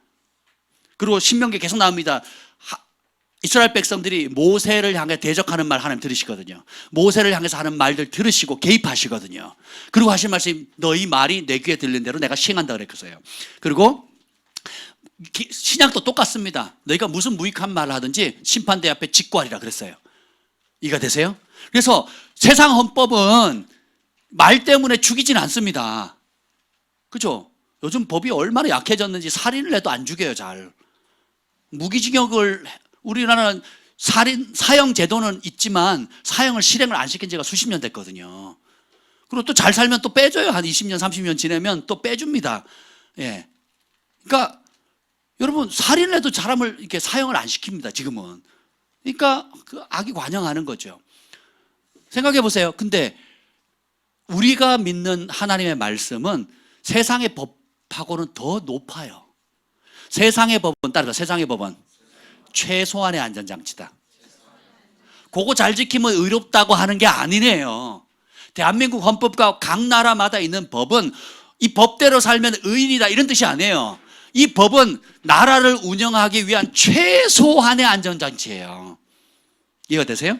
그리고 신명기에 계속 나옵니다. 이스라엘 백성들이 모세를 향해 대적하는 말 하나님 들으시거든요. 모세를 향해서 하는 말들 들으시고 개입하시거든요. 그리고 하신 말씀이 너희 말이 내 귀에 들린 대로 내가 시행한다 그랬어요. 그리고 신약도 똑같습니다. 너희가 무슨 무익한 말을 하든지 심판대 앞에 직구하리라 그랬어요. 이해가 되세요? 그래서 세상 헌법은 말 때문에 죽이진 않습니다. 그죠? 요즘 법이 얼마나 약해졌는지 살인을 해도 안 죽여요, 잘. 무기징역을 우리나라는 사형 제도는 있지만 사형을 실행을 안 시킨 지가 수십 년 됐거든요. 그리고 또 잘 살면 또 빼줘요. 한 20년, 30년 지내면 또 빼줍니다. 예. 그러니까 여러분 살인을 해도 사람을 이렇게 사형을 안 시킵니다, 지금은. 그러니까 그 악이 관영하는 거죠. 생각해 보세요. 근데 우리가 믿는 하나님의 말씀은 세상의 법하고는 더 높아요. 세상의 법은 따라서 세상의 법은 최소한의 안전장치다. 그거 잘 지키면 의롭다고 하는 게 아니네요. 대한민국 헌법과 각 나라마다 있는 법은 이 법대로 살면 의인이다 이런 뜻이 아니에요. 이 법은 나라를 운영하기 위한 최소한의 안전장치예요. 이해가 되세요?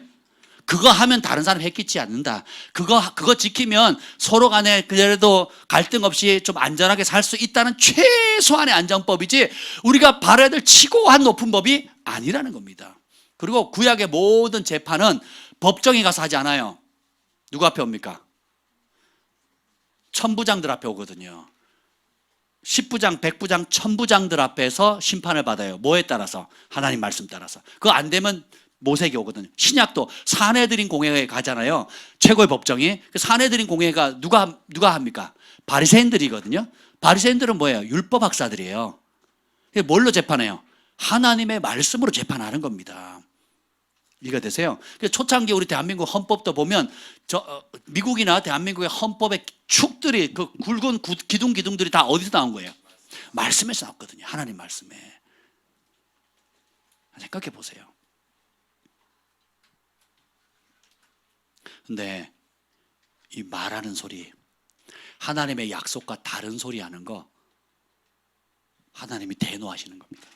그거 하면 다른 사람 해끼지 않는다. 그거 지키면 서로 간에 그래도 갈등 없이 좀 안전하게 살 수 있다는 최소한의 안전법이지 우리가 바라야 될 치고한 높은 법이 아니라는 겁니다. 그리고 구약의 모든 재판은 법정에 가서 하지 않아요. 누구 앞에 옵니까? 천부장들 앞에 오거든요. 10부장, 100부장, 1000부장들 앞에서 심판을 받아요. 뭐에 따라서? 하나님 말씀 따라서. 그거 안 되면 모세에게 오거든요. 신약도 산헤드린 공회에 가잖아요. 최고의 법정이. 그 산헤드린 공회가 누가 합니까? 바리새인들이거든요. 바리새인들은 뭐예요? 율법 학사들이에요. 뭘로 재판해요? 하나님의 말씀으로 재판하는 겁니다. 이해가 되세요? 초창기 우리 대한민국 헌법도 보면 미국이나 대한민국의 헌법의 축들이 그 굵은 기둥들이 다 어디서 나온 거예요? 말씀에서 나왔거든요. 하나님 말씀에. 생각해 보세요. 근데 이 말하는 소리, 하나님의 약속과 다른 소리 하는 거 하나님이 대노하시는 겁니다.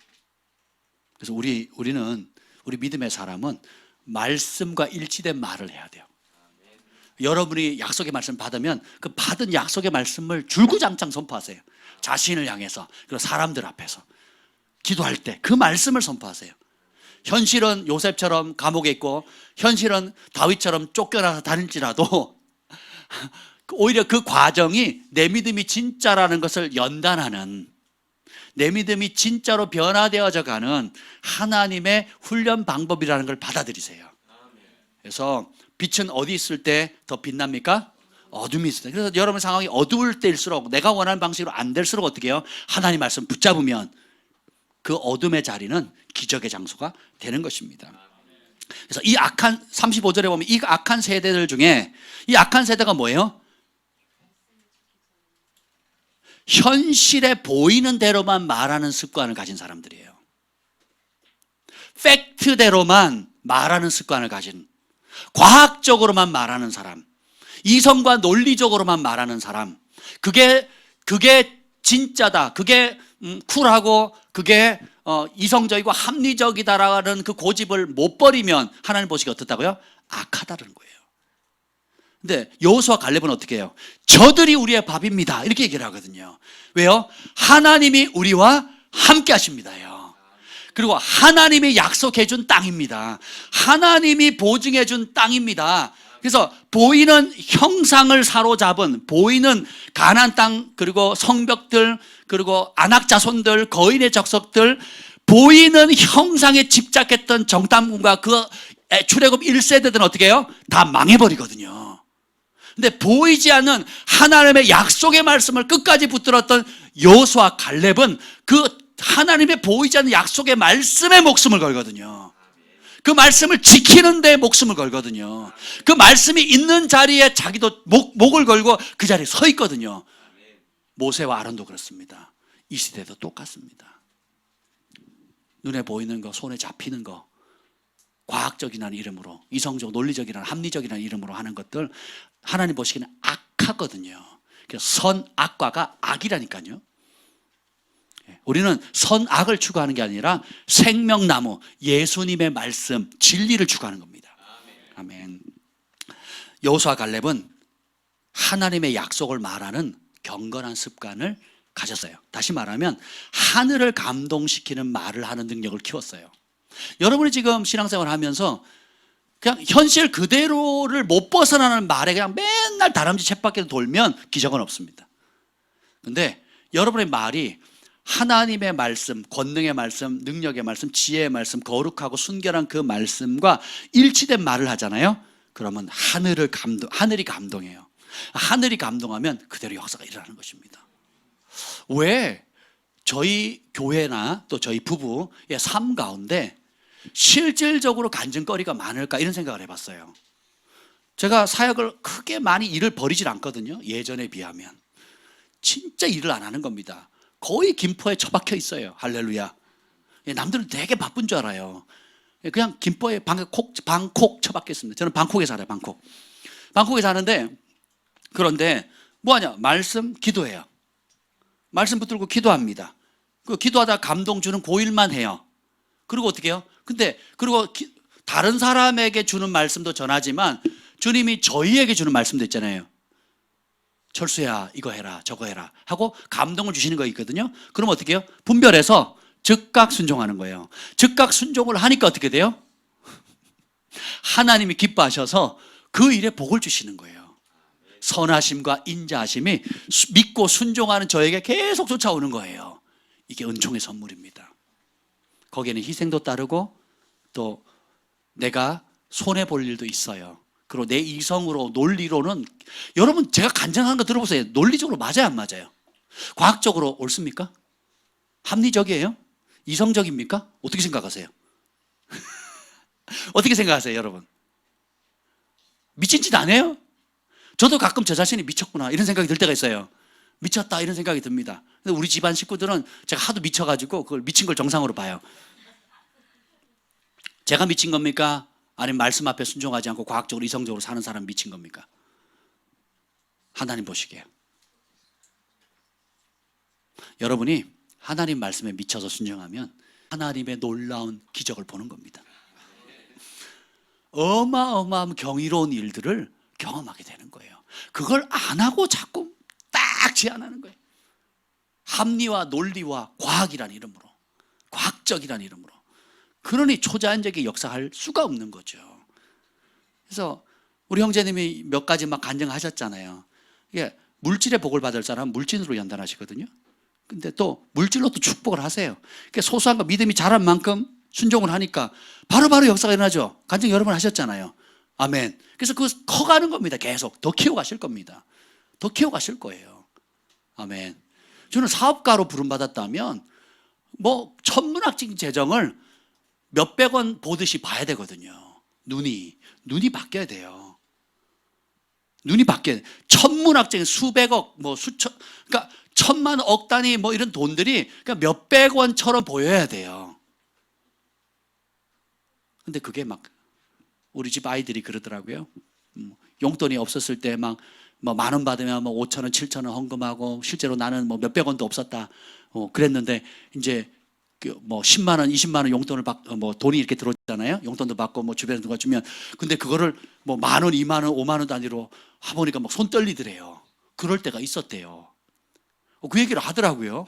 그래서 우리는 우리 믿음의 사람은 말씀과 일치된 말을 해야 돼요. 여러분이 약속의 말씀 받으면 그 받은 약속의 말씀을 줄구장창 선포하세요. 자신을 향해서 그리고 사람들 앞에서 기도할 때 그 말씀을 선포하세요. 현실은 요셉처럼 감옥에 있고 현실은 다윗처럼 쫓겨나서 다닐지라도 오히려 그 과정이 내 믿음이 진짜라는 것을 연단하는, 내 믿음이 진짜로 변화되어져 가는 하나님의 훈련 방법이라는 걸 받아들이세요. 그래서 빛은 어디 있을 때 더 빛납니까? 어둠이 있어요. 그래서 여러분 상황이 어두울 때일수록 내가 원하는 방식으로 안 될수록 어떻게 해요? 하나님 말씀 붙잡으면 그 어둠의 자리는 기적의 장소가 되는 것입니다. 그래서 이 악한 35절에 보면 이 악한 세대들 중에 이 악한 세대가 뭐예요? 현실에 보이는 대로만 말하는 습관을 가진 사람들이에요. 팩트대로만 말하는 습관을 가진, 과학적으로만 말하는 사람, 이성과 논리적으로만 말하는 사람, 그게 진짜다, 그게 쿨하고 그게 이성적이고 합리적이다라는 그 고집을 못 버리면 하나님 보시기에 어떻다고요? 악하다는 거예요. 근데 여호수아 갈렙은 어떻게 해요? 저들이 우리의 밥입니다 이렇게 얘기를 하거든요. 왜요? 하나님이 우리와 함께 하십니다요. 그리고 하나님이 약속해 준 땅입니다. 하나님이 보증해 준 땅입니다. 그래서 보이는 형상을 사로잡은, 보이는 가나안 땅, 그리고 성벽들, 그리고 안악자손들, 거인의 적석들, 보이는 형상에 집착했던 정탐군과 그 출애굽 1세대들은 어떻게 해요? 다 망해버리거든요. 근데 보이지 않는 하나님의 약속의 말씀을 끝까지 붙들었던 여호수아 갈렙은 그 하나님의 보이지 않는 약속의 말씀에 목숨을 걸거든요. 그 말씀을 지키는 데 목숨을 걸거든요. 그 말씀이 있는 자리에 자기도 목을 걸고 그 자리에 서 있거든요. 모세와 아론도 그렇습니다. 이 시대도 똑같습니다. 눈에 보이는 거, 손에 잡히는 거, 과학적이라는 이름으로, 이성적, 논리적이라는, 합리적이라는 이름으로 하는 것들 하나님 보시기에는 악하거든요. 그래서 선악과가 악이라니까요. 우리는 선악을 추구하는 게 아니라 생명나무, 예수님의 말씀, 진리를 추구하는 겁니다. 아멘. 여호수아 갈렙은 하나님의 약속을 말하는 경건한 습관을 가졌어요. 다시 말하면 하늘을 감동시키는 말을 하는 능력을 키웠어요. 여러분이 지금 신앙생활을 하면서 그냥 현실 그대로를 못 벗어나는 말에 그냥 맨날 다람쥐 쳇바퀴 돌면 기적은 없습니다. 근데 여러분의 말이 하나님의 말씀, 권능의 말씀, 능력의 말씀, 지혜의 말씀, 거룩하고 순결한 그 말씀과 일치된 말을 하잖아요. 그러면 하늘이 감동해요. 하늘이 감동하면 그대로 역사가 일어나는 것입니다. 왜 저희 교회나 또 저희 부부의 삶 가운데 실질적으로 간증거리가 많을까 이런 생각을 해봤어요. 제가 사역을 크게 많이 일을 벌이질 않거든요. 예전에 비하면 진짜 일을 안 하는 겁니다. 거의 김포에 처박혀 있어요. 할렐루야. 남들은 되게 바쁜 줄 알아요. 그냥 김포에 방콕 처박혀 있습니다. 저는 방콕에 살아요. 방콕에 사는데, 그런데 뭐하냐? 말씀 기도해요. 말씀 붙들고 기도합니다. 그 기도하다 감동 주는 고일만 해요. 그리고 어떻게 해요? 근데 그리고 다른 사람에게 주는 말씀도 전하지만 주님이 저희에게 주는 말씀도 있잖아요. 철수야 이거 해라 저거 해라 하고 감동을 주시는 거 있거든요. 그럼 어떻게 해요? 분별해서 즉각 순종하는 거예요. 즉각 순종을 하니까 어떻게 돼요? 하나님이 기뻐하셔서 그 일에 복을 주시는 거예요. 선하심과 인자하심이 믿고 순종하는 저에게 계속 쫓아오는 거예요. 이게 은총의 선물입니다. 거기에는 희생도 따르고 또 내가 손해볼 일도 있어요. 그리고 내 이성으로 논리로는, 여러분 제가 간증하는 거 들어보세요. 논리적으로 맞아요 안 맞아요? 과학적으로 옳습니까? 합리적이에요? 이성적입니까? 어떻게 생각하세요? 어떻게 생각하세요 여러분? 미친 짓 안 해요? 저도 가끔 저 자신이 미쳤구나 이런 생각이 들 때가 있어요. 미쳤다 이런 생각이 듭니다. 근데 우리 집안 식구들은 제가 하도 미쳐가지고 그걸 미친 걸 정상으로 봐요. 제가 미친 겁니까? 아니면 말씀 앞에 순종하지 않고 과학적으로 이성적으로 사는 사람 미친 겁니까? 하나님 보시기에 여러분이 하나님 말씀에 미쳐서 순종하면 하나님의 놀라운 기적을 보는 겁니다. 어마어마한 경이로운 일들을 경험하게 되는 거예요. 그걸 안 하고 자꾸 딱 제안하는 거예요. 합리와 논리와 과학이라는 이름으로, 과학적이라는 이름으로. 그러니 초자연적인 역사할 수가 없는 거죠. 그래서 우리 형제님이 몇 가지 막 간증하셨잖아요. 이게 물질의 복을 받을 사람은 물질로 연단하시거든요. 근데 또 물질로 또 축복을 하세요. 그러니까 소소한 거 믿음이 자란 만큼 순종을 하니까 바로바로 역사가 일어나죠. 간증 여러 번 하셨잖아요. 아멘. 그래서 그 커가는 겁니다. 계속 더 키워가실 겁니다. 더 키워가실 거예요. 아멘. 저는 사업가로 부름받았다면 뭐 천문학적인 재정을 몇백 원 보듯이 봐야 되거든요. 눈이 바뀌어야 돼요. 눈이 바뀌어야 돼. 천문학적인 수백억, 뭐 수천, 그러니까 천만 억 단위 뭐 이런 돈들이 그러니까 몇백 원처럼 보여야 돼요. 근데 그게 막 우리 집 아이들이 그러더라고요. 용돈이 없었을 때 막 뭐 만 원 받으면 뭐 5천 원, 7천 원 헌금하고 실제로 나는 뭐 몇백 원도 없었다. 그랬는데 이제 뭐 10만 원, 20만 원 용돈을 뭐 돈이 이렇게 들어오잖아요. 용돈도 받고 뭐 주변에 누가 주면 근데 그거를 뭐 만 원, 2만 원, 5만 원 단위로 해보니까 막 손 떨리더래요. 그럴 때가 있었대요. 그 얘기를 하더라고요.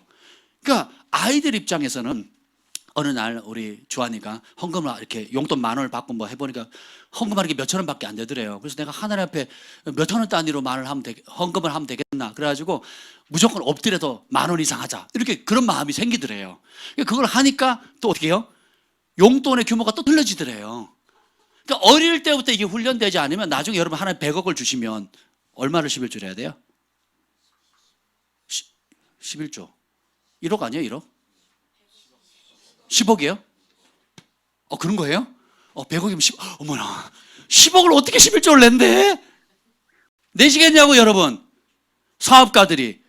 그러니까 아이들 입장에서는 어느 날 우리 주한이가 헌금을 이렇게 용돈 만 원을 받고 뭐 해보니까 헌금하는 게 몇천 원밖에 안 되더래요. 그래서 내가 하나님 앞에 몇천 원 단위로 헌금을 하면 되겠나. 그래가지고 무조건 엎드려도 만 원 이상 하자. 이렇게 그런 마음이 생기더래요. 그걸 하니까 또 어떻게 해요? 용돈의 규모가 또 틀려지더래요. 그러니까 어릴 때부터 이게 훈련되지 않으면 나중에 여러분 하나님 100억을 주시면 얼마를 11조 해야 돼요? 11조. 1억 아니에요? 1억? 10억이에요? 그런 거예요? 100억이면 10억. 어머나. 10억을 어떻게 11조를 낸대? 내시겠냐고, 여러분. 사업가들이.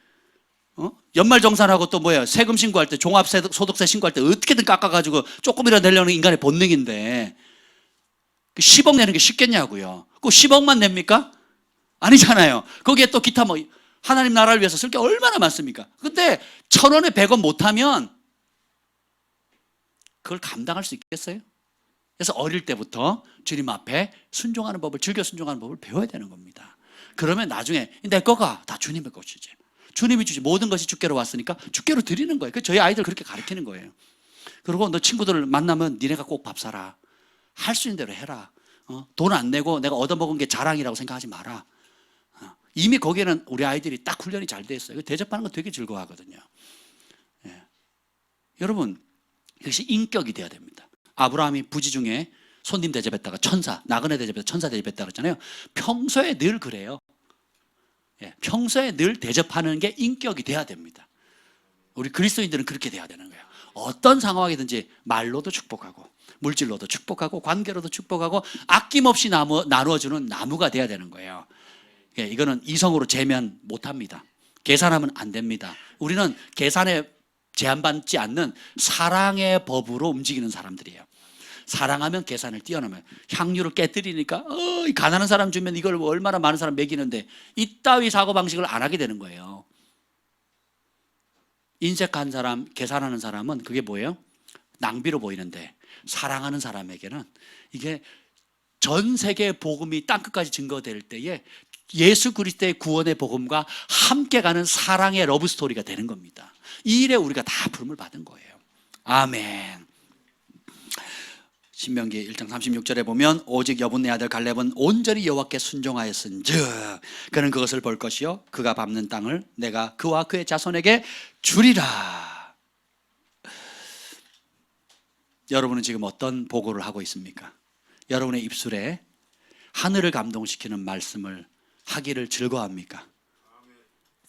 연말정산하고 또 뭐야, 세금 신고할 때, 종합소득세 신고할 때 어떻게든 깎아가지고 조금이라도 내려는 인간의 본능인데, 10억 내는 게 쉽겠냐고요. 그 10억만 냅니까? 아니잖아요. 거기에 또 기타 뭐, 하나님 나라를 위해서 쓸 게 얼마나 많습니까? 근데 1,000원에 100원 못하면 그걸 감당할 수 있겠어요? 그래서 어릴 때부터 주님 앞에 순종하는 법을, 즐겨 순종하는 법을 배워야 되는 겁니다. 그러면 나중에 내 거가 다 주님의 것이지. 주님이 주시 모든 것이 주께로 왔으니까 주께로 드리는 거예요. 저희 아이들 그렇게 가르치는 거예요. 그리고 너 친구들을 만나면 니네가 꼭 밥 사라. 할 수 있는 대로 해라. 돈 안 내고 내가 얻어먹은 게 자랑이라고 생각하지 마라. 이미 거기에는 우리 아이들이 딱 훈련이 잘 돼 있어요. 대접하는 거 되게 즐거워하거든요. 예. 여러분, 이것이 인격이 돼야 됩니다. 아브라함이 부지 중에 손님 대접했다가 천사, 나그네 대접했다가 천사 대접했다고 그랬잖아요. 평소에 늘 그래요. 예, 평소에 늘 대접하는 게 인격이 돼야 됩니다. 우리 그리스도인들은 그렇게 돼야 되는 거예요. 어떤 상황이든지 말로도 축복하고 물질로도 축복하고 관계로도 축복하고 아낌없이 나누어주는 나무가 돼야 되는 거예요. 예, 이거는 이성으로 재면 못합니다. 계산하면 안 됩니다. 우리는 계산에 제한받지 않는 사랑의 법으로 움직이는 사람들이에요. 사랑하면 계산을 뛰어넘어요. 향유를 깨뜨리니까 이 가난한 사람 주면 이걸 얼마나 많은 사람 먹이는데 이따위 사고방식을 안 하게 되는 거예요. 인색한 사람, 계산하는 사람은 그게 뭐예요? 낭비로 보이는데 사랑하는 사람에게는 이게 전 세계 복음이 땅끝까지 증거될 때에 예수 그리스도의 구원의 복음과 함께 가는 사랑의 러브스토리가 되는 겁니다. 이 일에 우리가 다 부름을 받은 거예요. 아멘. 신명기 1장 36절에 보면 오직 여분네 아들 갈렙은 온전히 여호와께 순종하였은즉 그는 그것을 볼 것이요 그가 밟는 땅을 내가 그와 그의 자손에게 주리라. 여러분은 지금 어떤 보고를 하고 있습니까? 여러분의 입술에 하늘을 감동시키는 말씀을 하기를 즐거워합니까?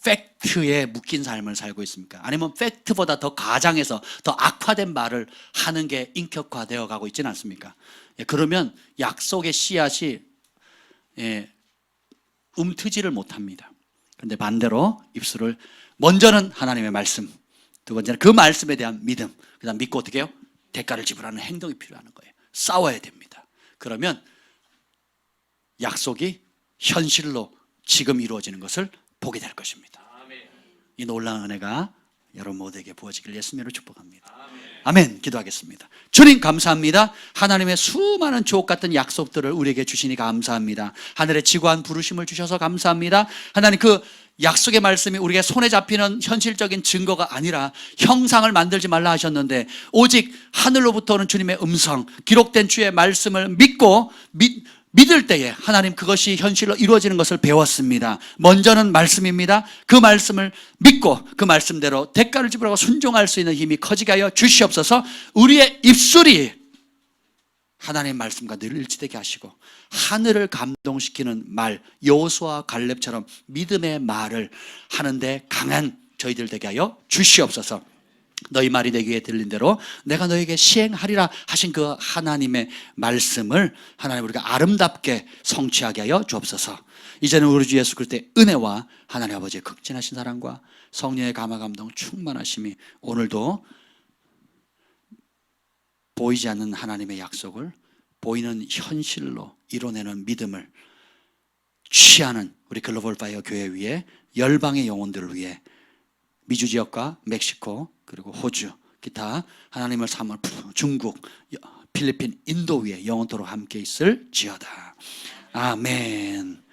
팩트에 묶인 삶을 살고 있습니까? 아니면 팩트보다 더 가장해서 더 악화된 말을 하는 게 인격화되어 가고 있지는 않습니까? 그러면 약속의 씨앗이 움트지를 못합니다. 그런데 반대로 입술을 먼저는 하나님의 말씀, 두 번째는 그 말씀에 대한 믿음, 그 다음 믿고 어떻게 해요? 대가를 지불하는 행동이 필요한 거예요. 싸워야 됩니다. 그러면 약속이 현실로 지금 이루어지는 것을 보게 될 것입니다. 이 놀라운 은혜가 여러분 모두에게 부어지길 예수님으로 축복합니다. 아멘. 기도하겠습니다. 주님 감사합니다. 하나님의 수많은 주옥 같은 약속들을 우리에게 주시니 감사합니다. 하늘의 지구한 부르심을 주셔서 감사합니다. 하나님 그 약속의 말씀이 우리가 손에 잡히는 현실적인 증거가 아니라 형상을 만들지 말라 하셨는데 오직 하늘로부터 오는 주님의 음성, 기록된 주의 말씀을 믿고 믿을 때에 하나님 그것이 현실로 이루어지는 것을 배웠습니다. 먼저는 말씀입니다. 그 말씀을 믿고 그 말씀대로 대가를 지불하고 순종할 수 있는 힘이 커지게 하여 주시옵소서. 우리의 입술이 하나님의 말씀과 늘 일치되게 하시고 하늘을 감동시키는 말 여호수아 갈렙처럼 믿음의 말을 하는데 강한 저희들 되게 하여 주시옵소서. 너희 말이 내 귀에 들린 대로 내가 너에게 시행하리라 하신 그 하나님의 말씀을 하나님 우리가 아름답게 성취하게 하여 주옵소서. 이제는 우리 주 예수 그리스도의 은혜와 하나님 아버지의 극진하신 사랑과 성령의 감화 감동 충만하심이 오늘도 보이지 않는 하나님의 약속을 보이는 현실로 이뤄내는 믿음을 취하는 우리 글로벌 파이어 교회 위에 열방의 영혼들을 위해 미주 지역과 멕시코 그리고 호주 기타 하나님을 삼을 중국 필리핀 인도 위에 영원토록 함께 있을 지어다. 아멘.